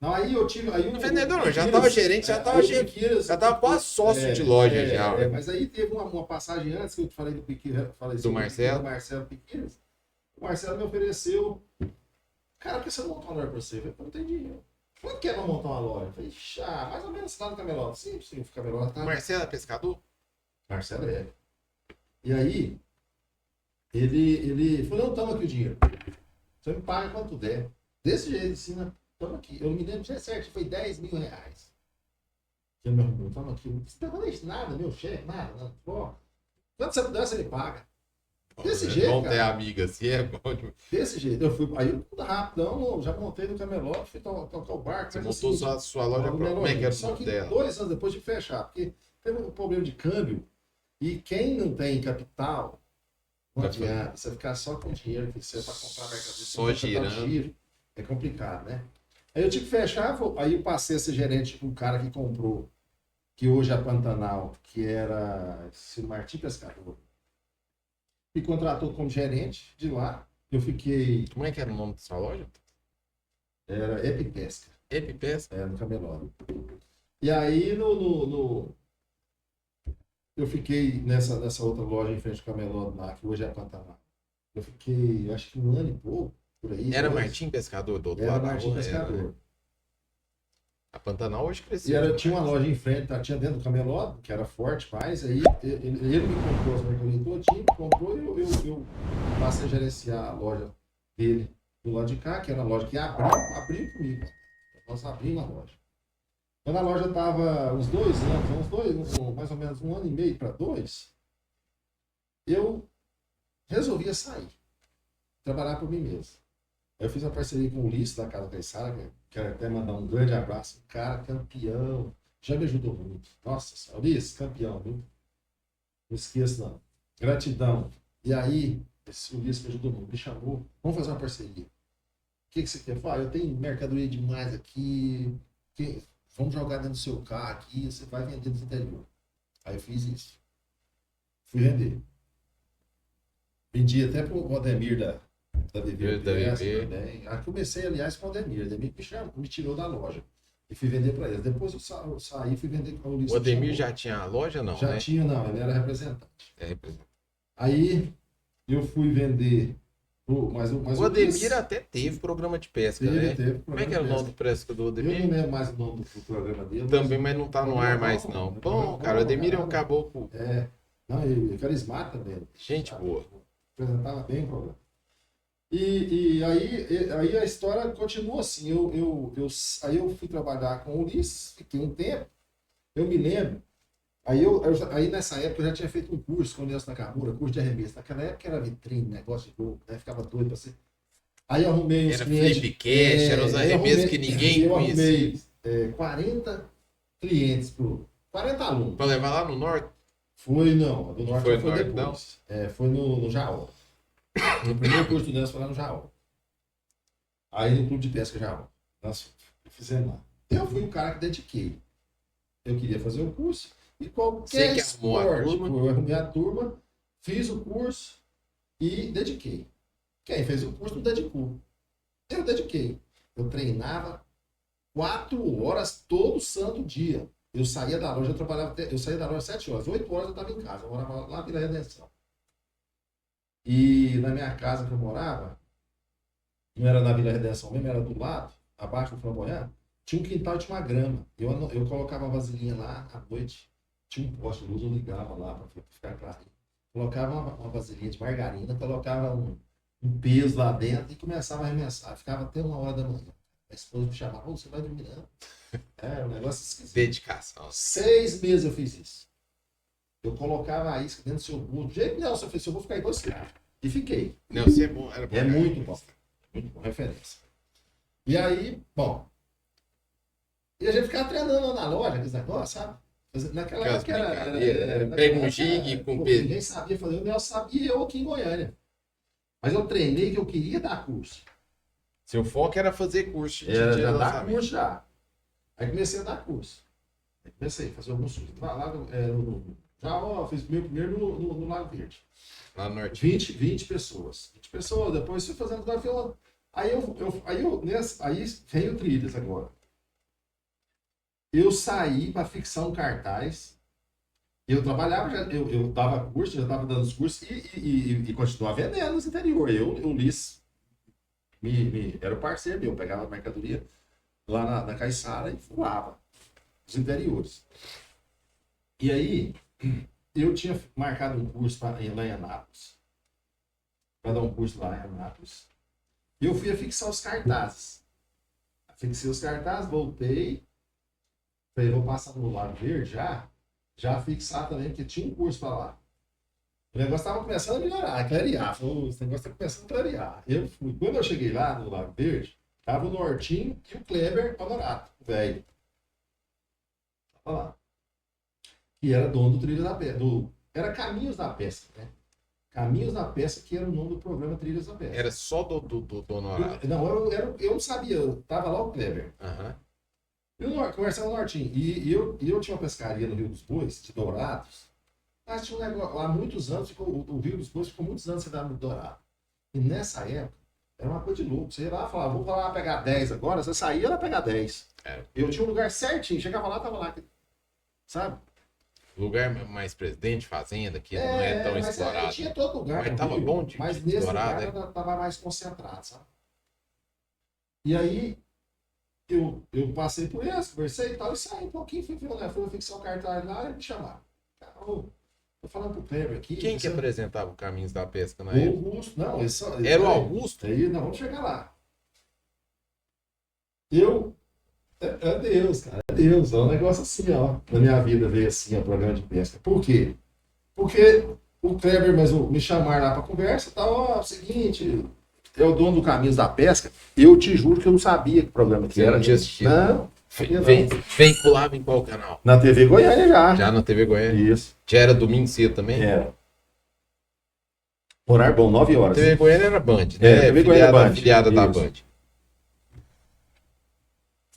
Speaker 2: Não, aí eu tive. Aí
Speaker 1: Vendedor, não, já tava gerente, já tava já tava quase sócio de loja já.
Speaker 2: Mas aí teve uma passagem antes que eu te falei do Piqueira,
Speaker 1: Do Marcelo.
Speaker 2: do Marcelo Piqueiras. O Marcelo me ofereceu. Cara, por que você não montar uma loja pra você? Eu falei, não tem dinheiro. Quanto que é pra montar uma loja? Eu falei, mais ou menos lá no Camelota. Sim, o Camelota tá.
Speaker 1: O Marcelo é pescador?
Speaker 2: Marcelo é. E aí, ele falou, não, toma aqui o dinheiro. Você me paga quanto der. Desse jeito, assim, né? Toma aqui. Eu me lembro certo, foi 10 mil reais. Ele me arrumou, toma aqui. Você não deixa nada, meu chefe, nada, nada. Pô, quanto você puder, você me paga. Desse jeito,
Speaker 1: bom
Speaker 2: cara.
Speaker 1: ter amiga assim, é bom demais.
Speaker 2: Desse jeito. Eu fui, aí eu tudo rapidão, já montei no camelote, fui tocar o barco.
Speaker 1: Você
Speaker 2: mas
Speaker 1: montou
Speaker 2: assim,
Speaker 1: sua loja própria. Como é que era o
Speaker 2: Só
Speaker 1: nome
Speaker 2: que
Speaker 1: dela?
Speaker 2: 2 anos depois de fechar, porque teve um problema de câmbio. E quem não tem capital, não adianta. Você ficar só com dinheiro que você para comprar mercadoria,
Speaker 1: Só girando.
Speaker 2: giro, é complicado, né? Aí eu tive que fechar, aí eu passei a ser gerente com um cara que comprou, que hoje é a Pantanal, que era esse Martim Pescador. Me contratou como gerente de lá. Eu fiquei.
Speaker 1: Como é que era o nome da sua loja?
Speaker 2: Era Epipesca.
Speaker 1: Epipesca?
Speaker 2: No Camelódromo. E aí eu fiquei nessa outra loja em frente ao Camelódromo lá, que hoje é a Pantanal. Eu fiquei, acho que 1 ano e pouco, por aí.
Speaker 1: Era
Speaker 2: 2.
Speaker 1: Martim Pescador do outro
Speaker 2: Era
Speaker 1: lado da
Speaker 2: Martim
Speaker 1: rua?
Speaker 2: Pescador.
Speaker 1: Era. A Pantanal hoje cresceu.
Speaker 2: E
Speaker 1: demais.
Speaker 2: tinha uma loja em frente, tinha dentro do Camelódromo, que era forte mais, aí ele me comprou as mercadorias todinho, comprou e eu passei a gerenciar a loja dele do lado de cá, que era a loja que abriu comigo. Nós abrimos a loja. Quando a loja estava uns 2 anos, mais ou menos 1 ano e meio para 2, eu resolvia sair, trabalhar por mim mesmo. Eu fiz uma parceria com o Ulisses da Casa Caiçara, quero até mandar um grande abraço. Cara, campeão, já me ajudou muito. Nossa senhora, Ulisses, campeão, viu? Não esqueça não. Gratidão. E aí, esse Ulisses me ajudou muito, me chamou, vamos fazer uma parceria. O que você quer? Eu tenho mercadoria demais aqui, vamos jogar dentro do seu carro aqui, você vai vender no interior. Aí eu fiz isso. Fui vender. Vendi até pro Ademir da
Speaker 1: Viver da
Speaker 2: Pesca
Speaker 1: Viver.
Speaker 2: também. Aí comecei, aliás, com o Ademir. O Ademir me tirou da loja e fui vender para ele. Depois eu saí e fui vender com o Ulisses.
Speaker 1: O Ademir já tinha a loja, não,
Speaker 2: já
Speaker 1: né?
Speaker 2: tinha, não, ele era representante.
Speaker 1: É representante.
Speaker 2: Aí eu fui vender. Mas
Speaker 1: O Ademir até teve programa de pesca, né?
Speaker 2: teve
Speaker 1: Como é que era o nome do pesca do
Speaker 2: Eu
Speaker 1: Ademir?
Speaker 2: não lembro mais o nome do programa dele.
Speaker 1: Também, mas não tá no ar mais, não. Bom, cara, o Ademir é um caboclo.
Speaker 2: Não, ele é carismático também.
Speaker 1: Gente boa.
Speaker 2: Apresentava bem o programa. E aí a história continua assim. Aí eu fui trabalhar com o Ulisses, fiquei um tempo. Eu me lembro. Aí nessa época eu já tinha feito um curso com o Nelson Nakamura, curso de arremesso. Naquela época era vitrine, negócio de gol, né? Ficava doido pra ser. Aí eu arrumei uns
Speaker 1: Era
Speaker 2: clientes.
Speaker 1: flip cash, eram os arremessos que ninguém conhecia.
Speaker 2: Eu arrumei 40 clientes, 40 alunos.
Speaker 1: Pra levar lá no norte?
Speaker 2: Foi, não. Do norte
Speaker 1: Foi
Speaker 2: foi
Speaker 1: no norte,
Speaker 2: depois. Foi no Jaú. O primeiro curso do Nelson foi lá no Jaú. Aí no Clube de Pesca Jaú. Nós fizemos lá. Eu fui o cara que dediquei. Eu queria fazer o curso. E qualquer esporte, eu arrumei a turma, fiz o curso e dediquei. Quem fez o curso não dedicou. Eu dediquei. Eu treinava 4 horas todo santo dia. Eu saía da loja, eu saía da loja 7 horas, 8 horas eu estava em casa. Eu morava lá na Vila Redenção. E na minha casa que eu morava, não era na Vila Redenção mesmo, era do lado, abaixo do Flamboyant, tinha um quintal e tinha uma grama. Eu colocava a vasilhinha lá à noite. Tinha um poste de luz, eu ligava lá para ficar claro. Colocava uma vasilhinha de margarina, colocava um peso lá dentro e começava a arremessar. Ficava até 1 hora da manhã. A esposa me chamava, você vai dormir não? Um negócio esquisito.
Speaker 1: Dedicação.
Speaker 2: 6 meses eu fiz isso. Eu colocava a isca dentro do seu bolso. Do jeito que Nelson fez, eu vou ficar igual esse cara. E fiquei.
Speaker 1: Nelson é bom, era bom.
Speaker 2: É muito bom. Muito bom, referência. E aí, bom. E a gente ficava treinando lá na loja, aqueles negócios, sabe? Naquela época era
Speaker 1: pega um gig com peso.
Speaker 2: Ninguém sabia fazer, o Nelson sabia, eu aqui em Goiânia. Mas eu treinei que eu queria dar curso.
Speaker 1: Seu foco era fazer curso.
Speaker 2: Já dar curso já. Aí comecei a dar curso. Aí comecei a fazer alguns cursos. Fiz meu primeiro no Lago Verde.
Speaker 1: Lá no norte.
Speaker 2: 20 pessoas. 20 pessoas, depois fui fazendo. Aí veio trilhas agora. Eu saí para fixar um cartaz. Eu trabalhava, eu dava curso, já estava dando os cursos e continuava vendendo no interior. O Ulisses era o parceiro meu, eu pegava a mercadoria lá na Caiçara e voava os interiores. E aí, eu tinha marcado um curso lá em Anápolis, para dar um curso lá em Anápolis. E eu fui a fixar os cartazes. Fixei os cartazes, voltei. Falei, vou passar no Lago Verde já fixar também, porque tinha um curso para lá. O negócio estava começando a melhorar, a clarear. Esse negócio está começando a clarear. Eu fui. Quando eu cheguei lá no Lago Verde, estava o Nortinho e o Kleber Honorato, o velho. Estava lá. Que era dono do Trilhas da Pesca. Era Caminhos da Pesca, né? Caminhos da Pesca, que era o nome do programa Trilhas da Pesca.
Speaker 1: Era só do Honorato?
Speaker 2: Não, eu não sabia. Eu tava lá o Kleber. E conversando no Nortinho. E eu tinha uma pescaria no Rio dos Bois, de Dourados. Mas tinha um negócio, há muitos anos, o Rio dos Bois ficou muitos anos sem dar no Dourado. E nessa época, era uma coisa de louco. Você ia lá e falava, vou lá pegar 10 agora, você saía lá pegar 10. Eu tinha um lugar certinho, chegava lá, tava lá. Sabe?
Speaker 1: Lugar mais Presidente, Fazenda, que não é tão explorado.
Speaker 2: Tinha todo lugar.
Speaker 1: Mas tava bom de
Speaker 2: mas nesse
Speaker 1: explorado,
Speaker 2: lugar tava mais concentrado, sabe? E aí, eu passei por isso, conversei e tal, e saí um pouquinho, fui fixar o cartaz lá e me chamaram. Tô falando pro Kleber aqui.
Speaker 1: Quem que apresentava o Caminhos da Pesca na época?
Speaker 2: O Augusto, não.
Speaker 1: Era o Augusto?
Speaker 2: Aí, não, vamos chegar lá. É Deus, cara, é Deus. É um negócio assim, ó. Na minha vida veio assim, o programa de pesca. Por quê? Porque o Kleber me chamaram lá pra conversa e tal, ó, seguinte, é o dono do Caminhos da Pesca. Eu te juro que eu não sabia que programa que era. Não.
Speaker 1: Veiculava em qual canal?
Speaker 2: Na TV Goiânia já.
Speaker 1: Já na TV Goiânia?
Speaker 2: Isso.
Speaker 1: Já era domingo cedo também?
Speaker 2: Era. Horário bom, 9 horas.
Speaker 1: TV Goiânia era Band, né?
Speaker 2: TV Goiânia Band.
Speaker 1: Filiada da Band.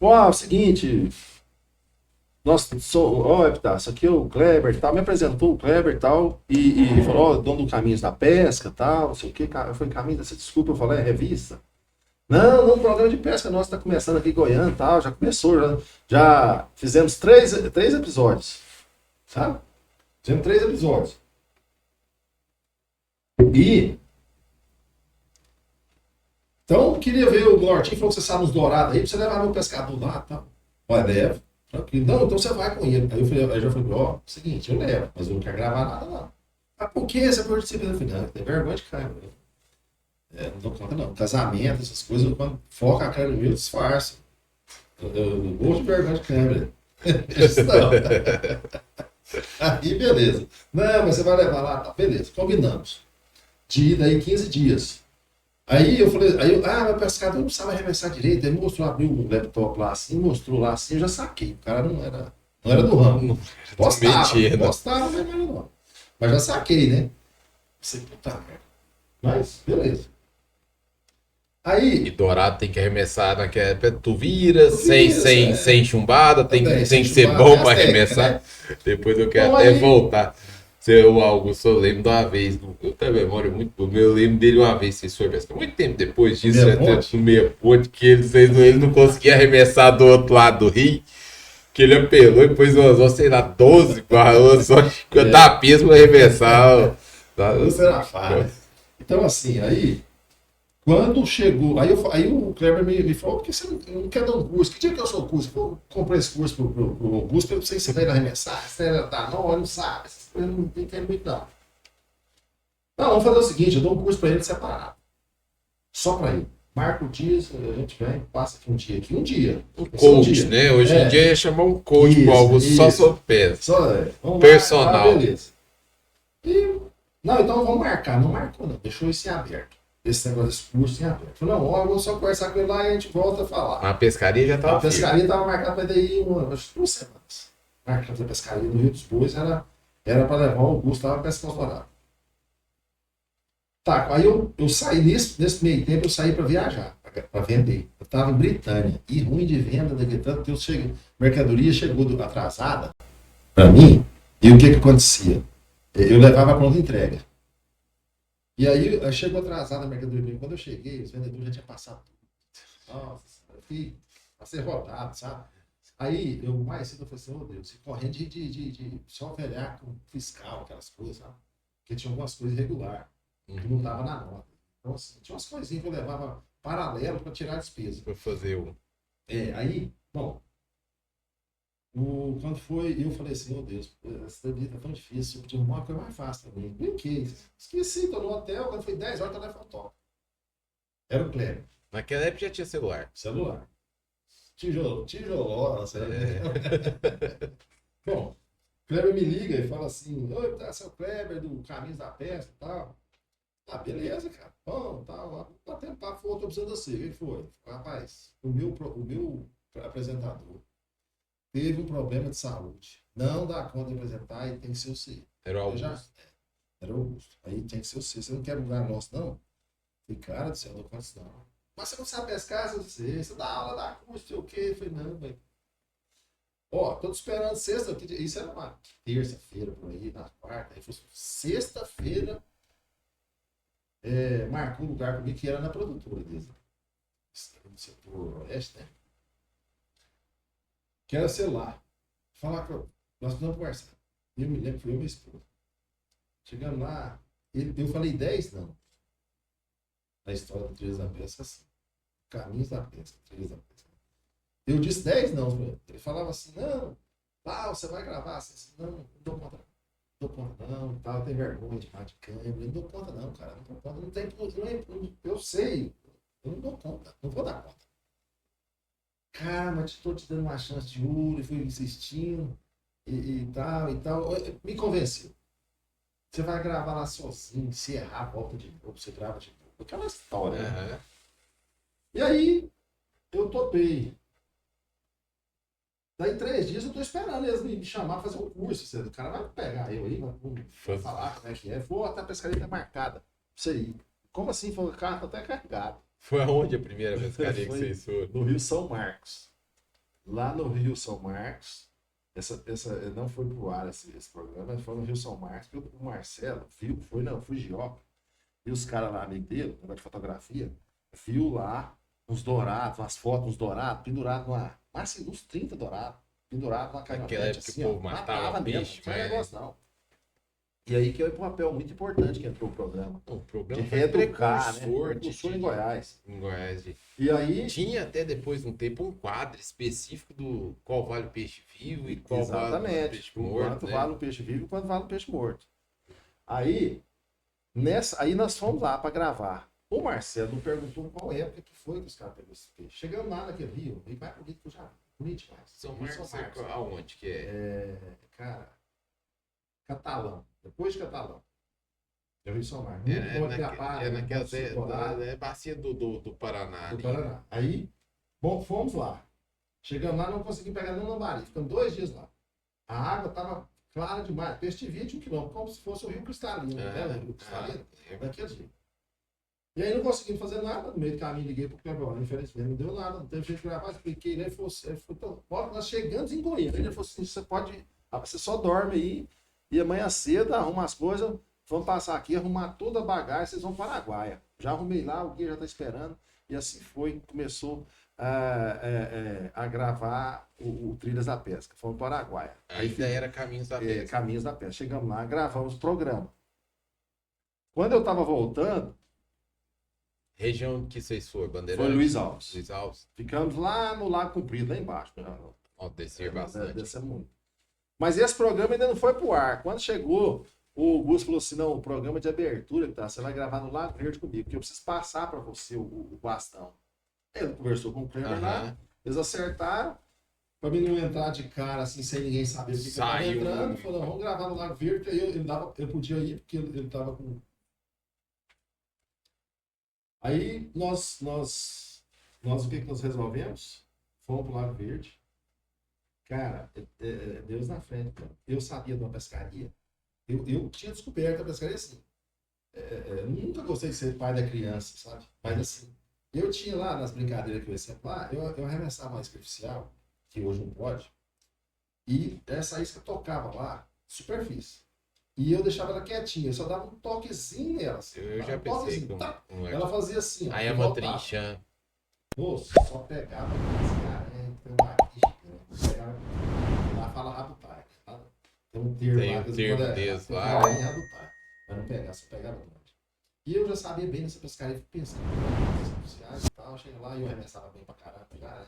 Speaker 2: Ó, é o seguinte, Nossa, ó, Epitácio, aqui é o Kleber e tal, me apresentou o Kleber e tal, e falou, ó, dono do Caminhos da Pesca e tal, não sei o que, cara, foi Caminho dessa, desculpa, eu falei, é revista? Não, programa de pesca nosso tá começando aqui em Goiânia e tal, já começou, já fizemos três episódios, sabe? Fizemos 3 episódios. E, então, queria ver o Nortinho, falou que você sabe nos dourados aí, pra você levar meu pescador lá e tal. Olha, deve. Tranquilo. Não, então você vai com ele. Aí eu já falei, ó, seguinte, eu levo, mas eu não quero gravar nada não. Ah, por que você participa da final? Tem vergonha de cara. Não dou conta não. Casamento, essas coisas, quando foca a cara no meu, disfarça. Eu gosto de vergonha de câmera. Isso não. Aí, beleza. Não, mas você vai levar lá, tá, beleza, combinamos. De ida aí 15 dias. Aí eu falei, meu pescador não sabe arremessar direito. Aí mostrou, abriu o laptop lá assim, mostrou lá assim, eu já saquei. O cara não era do ramo. Postava, mas não era do ramo. Mas já saquei, né? Você, puta merda. Mas, beleza. Aí.
Speaker 1: E dourado tem que arremessar naquela época. Tu vira, sem chumbada, tem que ser bom para arremessar. Né? Depois eu quero até voltar. Seu Augusto, eu lembro de uma vez, eu tenho memória muito boa, eu lembro dele uma vez, muito tempo depois disso, no meia ponte, que ele não conseguia arremessar do outro lado do rio, que ele apelou e depois usou, sei lá, 12 barras, só tapias para arremessar.
Speaker 2: Isso era fácil. Então, assim, aí, quando chegou, aí o Kleber me falou, por que você não quer dar um curso? Que dia que eu sou o curso? Eu comprei esse curso pro Augusto, para você ensinar ele a arremessar, você não sabe, eu não entendo muito não. Não, vamos fazer o seguinte, eu dou um curso para ele separado. Só para ele. Marca o dia, a gente vem, passa aqui um dia.
Speaker 1: O coach, né? Hoje em dia é chamar um coach pro Augusto só sob peso. Personal.
Speaker 2: Beleza. E, não, então vamos marcar. Não marcou não, deixou isso em aberto. Esse negócio desse curso em aberto. Falei, não, eu vou só conversar com ele lá e a gente volta a falar.
Speaker 1: A pescaria já estava.
Speaker 2: A pescaria estava marcada para daí umas 2 semanas. Marcada a pescaria no Rio dos Bois era para levar o Augusto lá para pescar dourado. Tá, aí eu saí nesse meio tempo, eu saí para viajar, para vender. Eu estava em Britânia e ruim de venda, daquele tanto que mercadoria chegou atrasada para mim, e o que acontecia? Eu levava a pronta entrega. E aí chegou atrasada a mercadoria. Quando eu cheguei, os vendedores já tinham passado tudo. Nossa, eu fui a ser rodado, sabe? Aí eu mais cedo eu falei assim, Deus, correndo de só velhar com fiscal, aquelas coisas, sabe? Porque tinha algumas coisas irregulares. Que não estava na nota. Então, assim, tinha umas coisinhas que eu levava paralelo para tirar a despesa.
Speaker 1: Para fazer o.
Speaker 2: Aí, bom. Quando foi, eu falei assim, Deus, essa vida tá tão difícil, eu podia arrumar uma coisa mais fácil para mim. Brinquei. Esqueci, tô no hotel, quando foi 10 horas, o telefone toca. Era o Kleber.
Speaker 1: Naquela época já tinha celular.
Speaker 2: Tijoló, nossa. Bom, o Kleber me liga e fala assim, oi, tá, seu Kleber do Caminhos da Pesca e tal. Ah, beleza, cara. Bom, tá lá, batendo papo, tô precisando de você. O que foi? Rapaz, o meu apresentador teve um problema de saúde. Não dá conta de apresentar e tem que ser você.
Speaker 1: Era o Augusto.
Speaker 2: Era o Augusto. Aí tem que ser você. Você não quer lugar nosso, não? Falei, cara do céu, não conta isso não. Mas você não sabe pescar, você dá aula, dá curso, sei o quê. Falei, não, velho. Ó, tô te esperando sexta. Isso era uma terça-feira por aí, na quarta. Aí foi sexta-feira. Marcou um lugar comigo que era na produtora deles. No setor oeste, né? Que era celular. Falar que nós precisamos conversar. Eu me lembro que foi eu e minha esposa. Chegando lá, eu falei 10 não. Na história do Trilhas da Pesca, assim. Caminhos da Pesca, Trilhas da Pesca. Eu disse 10 não. Ele falava assim, não, você vai gravar assim, não dou conta não. Não dou conta não, eu tenho vergonha de falar de câmera, não dou conta não, cara, não dou conta, não tem, eu sei, eu não dou conta, não vou dar conta. Cara, mas estou te dando uma chance de ouro, e fui insistindo, e tal, me convenceu. Você vai gravar lá sozinho, se errar, volta de novo, você grava de novo, aquela história, né? E aí, eu topei. Daí 3 dias eu tô esperando eles me chamar pra fazer um curso. O cara vai pegar eu aí, vai falar como é que é. Vou até a pescaria tá marcada. Isso aí. Como assim? Foi o carro até carregado.
Speaker 1: Foi aonde a primeira pescaria que vocês foram?
Speaker 2: No Rio São Marcos. Lá no Rio São Marcos. Não foi pro ar esse programa, foi no Rio São Marcos, porque o Marcelo viu, foi Gioca, e os caras lá, amigo dele, negócio de fotografia, viu lá uns dourados, umas fotos, uns dourados, pendurados assim, uns 30 dourados, pendurados numa
Speaker 1: Naquela
Speaker 2: caminhonete,
Speaker 1: época
Speaker 2: assim,
Speaker 1: o
Speaker 2: ó,
Speaker 1: povo matava
Speaker 2: mesmo,
Speaker 1: peixe,
Speaker 2: não tinha
Speaker 1: mas
Speaker 2: negócio não. E aí que é um papel muito importante que entrou o programa.
Speaker 1: o
Speaker 2: De
Speaker 1: programa foi
Speaker 2: reeducar, né?
Speaker 1: precursor
Speaker 2: Em Goiás.
Speaker 1: em Goiás.
Speaker 2: E aí,
Speaker 1: Tinha até depois de um tempo um quadro específico do qual vale o peixe vivo e qual vale o
Speaker 2: exatamente,
Speaker 1: peixe
Speaker 2: o
Speaker 1: morto,
Speaker 2: quanto
Speaker 1: né?
Speaker 2: vale o peixe vivo e quanto vale o peixe morto. Aí, aí nós fomos lá para gravar. O Marcelo me perguntou qual época que foi que os caras pegaram esse peixe. Chegando lá naquele rio, e vai bonito que eu já bonito demais.
Speaker 1: São
Speaker 2: Rio
Speaker 1: Marcos, aonde que é?
Speaker 2: Cara, Catalão. Depois de Catalão. Eu vi São Marcos.
Speaker 1: É,
Speaker 2: Muito bom Piapá,
Speaker 1: naquela bacia do Paraná
Speaker 2: do
Speaker 1: ali.
Speaker 2: Paraná. Aí, bom, fomos lá. Chegamos lá, não conseguimos pegar nenhum lambari. Ficamos 2 dias lá. A água estava clara demais. Peixe de 21 quilômetros, como se fosse o Rio Cristalino. Né? O Rio Cristalino. Daquele jeito. E aí não conseguimos fazer nada. No meio do caminho, liguei para o Cleber. Infelizmente, não deu nada. Não teve jeito de gravar. Expliquei. Ele falou assim, então, nós chegamos em Goiânia. Ele falou assim, você só dorme aí. E amanhã cedo arruma as coisas. Vamos passar aqui, arrumar toda a bagagem. Vocês vão para Araguaia. Já arrumei lá, o guia já está esperando. E assim foi. Começou a gravar o Trilhas da Pesca. Fomos para Araguaia.
Speaker 1: Ainda era Caminhos da Pesca.
Speaker 2: Caminhos da Pesca. Chegamos lá, gravamos o programa. Quando eu estava voltando...
Speaker 1: Região que vocês foram? Bandeirantes?
Speaker 2: Foi Luiz Alves.
Speaker 1: Luiz Alves.
Speaker 2: Ficamos lá no Lago Comprido, lá embaixo.
Speaker 1: Descer bastante.
Speaker 2: Descer muito. Mas esse programa ainda não foi pro ar. Quando chegou, o Gus falou assim, não, o programa de abertura, que tá, você vai gravar no Lago Verde comigo, que eu preciso passar para você o bastão. Ele conversou com o Kleber lá, eles acertaram, para mim não entrar de cara assim, sem ninguém saber o que estava entrando, falou, vamos gravar no Lago Verde, que aí eu podia ir, porque ele tava com... Aí nós o que nós resolvemos? Fomos pro Lago Verde. Cara, Deus na frente, cara. Eu sabia de uma pescaria. Eu tinha descoberto a pescaria assim. Eu nunca gostei de ser pai da criança, sabe? Mas assim, eu tinha lá nas brincadeiras que eu ia sempre lá, eu arremessava uma isca artificial, que hoje não pode, e essa isca tocava lá, superfície. E eu deixava ela quietinha, eu só dava um toquezinho nela. Assim,
Speaker 1: eu já pensei com
Speaker 2: ela fazia assim, ó.
Speaker 1: Aí é uma trinchã.
Speaker 2: Moço, só pegava esse cara, tem uma isca, pegava lá, fala rabutai. Tá? Tem um termo
Speaker 1: lá. Tem um termo desse lá.
Speaker 2: Rabutai. Pra não pegar, só pegava longe. E eu já sabia bem nessa pescaria, pensando em sociais e tal, cheguei lá e eu arremessava bem pra caramba, cara.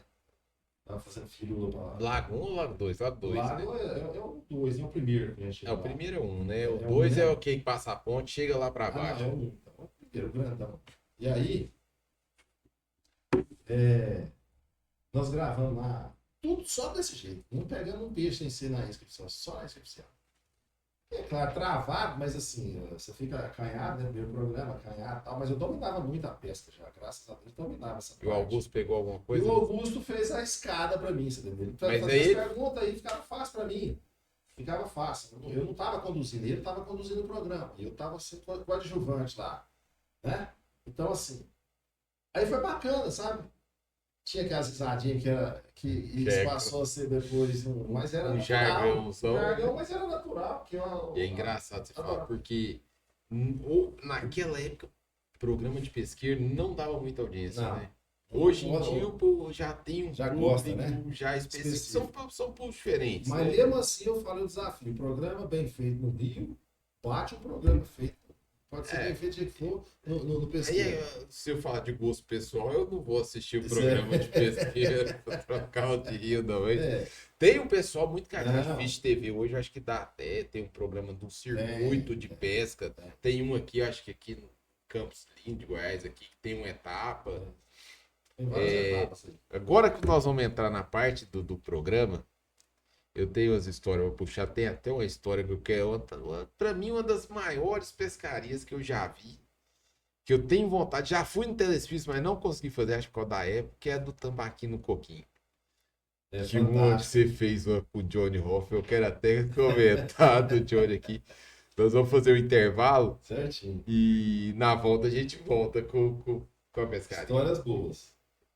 Speaker 2: Tava fazendo firula pra...
Speaker 1: Lago 1 ou Lago 2? Lago 2,
Speaker 2: Lago
Speaker 1: né?
Speaker 2: É o 2, é o primeiro que a gente
Speaker 1: o primeiro é 1, né? O
Speaker 2: 2
Speaker 1: 2 é o que passa a ponte, chega lá pra baixo.
Speaker 2: É o primeiro, grandão. E aí, nós gravamos lá, tudo só desse jeito. Não pegando um peixe sem ser na inscrição, só na inscrição. É claro, travado, mas assim, você fica acanhado, né? Primeiro programa, acanhado e tal, mas eu dominava muito a pesca já, graças a Deus, dominava essa parte.
Speaker 1: E o Augusto pegou alguma coisa?
Speaker 2: E o Augusto fez a escada pra mim, você entendeu? Ele
Speaker 1: mas
Speaker 2: fazia
Speaker 1: aí...
Speaker 2: as perguntas aí, ficava fácil pra mim. Ficava fácil. Eu não estava conduzindo, ele estava conduzindo o programa. E eu estava sendo coadjuvante lá. Né? Então, assim. Aí foi bacana, sabe? Tinha aquelas risadinhas que isso passou a ser depois. Mas era natural. Jargão, mas era natural.
Speaker 1: E é engraçado você falar, porque naquela época, o programa de pesqueiro não dava muita audiência, né? Hoje em dia o povo já tem um público,
Speaker 2: gosta, né?
Speaker 1: Já específico. São públicos diferentes.
Speaker 2: Mas
Speaker 1: né?
Speaker 2: mesmo assim eu falo o desafio. Um programa bem feito no Rio, bate um programa feito. Pode ser bem feito de que for no pesqueiro.
Speaker 1: Aí, se eu falar de gosto pessoal, eu não vou assistir o programa de pesqueiro pra trocar o de Rio, não. Tem um pessoal muito carinhoso de Fish TV hoje, eu acho que dá até. Tem um programa do circuito de pesca. Tem um aqui, acho que aqui no Campos Lindo de Goiás, aqui, que tem uma etapa. Agora que nós vamos entrar na parte do programa, eu tenho as histórias, vou puxar, tem até uma história que eu quero, para mim, uma das maiores pescarias que eu já vi, que eu tenho vontade, já fui no Telespício, mas não consegui fazer, acho que por causa da época, que é do Tambaqui no Coquinho. Que onde você fez com o Johnny Hoff, eu quero até comentar do Johnny aqui. Nós vamos fazer o intervalo.
Speaker 2: Certinho.
Speaker 1: E na volta a gente volta com a pescaria.
Speaker 2: Histórias boas.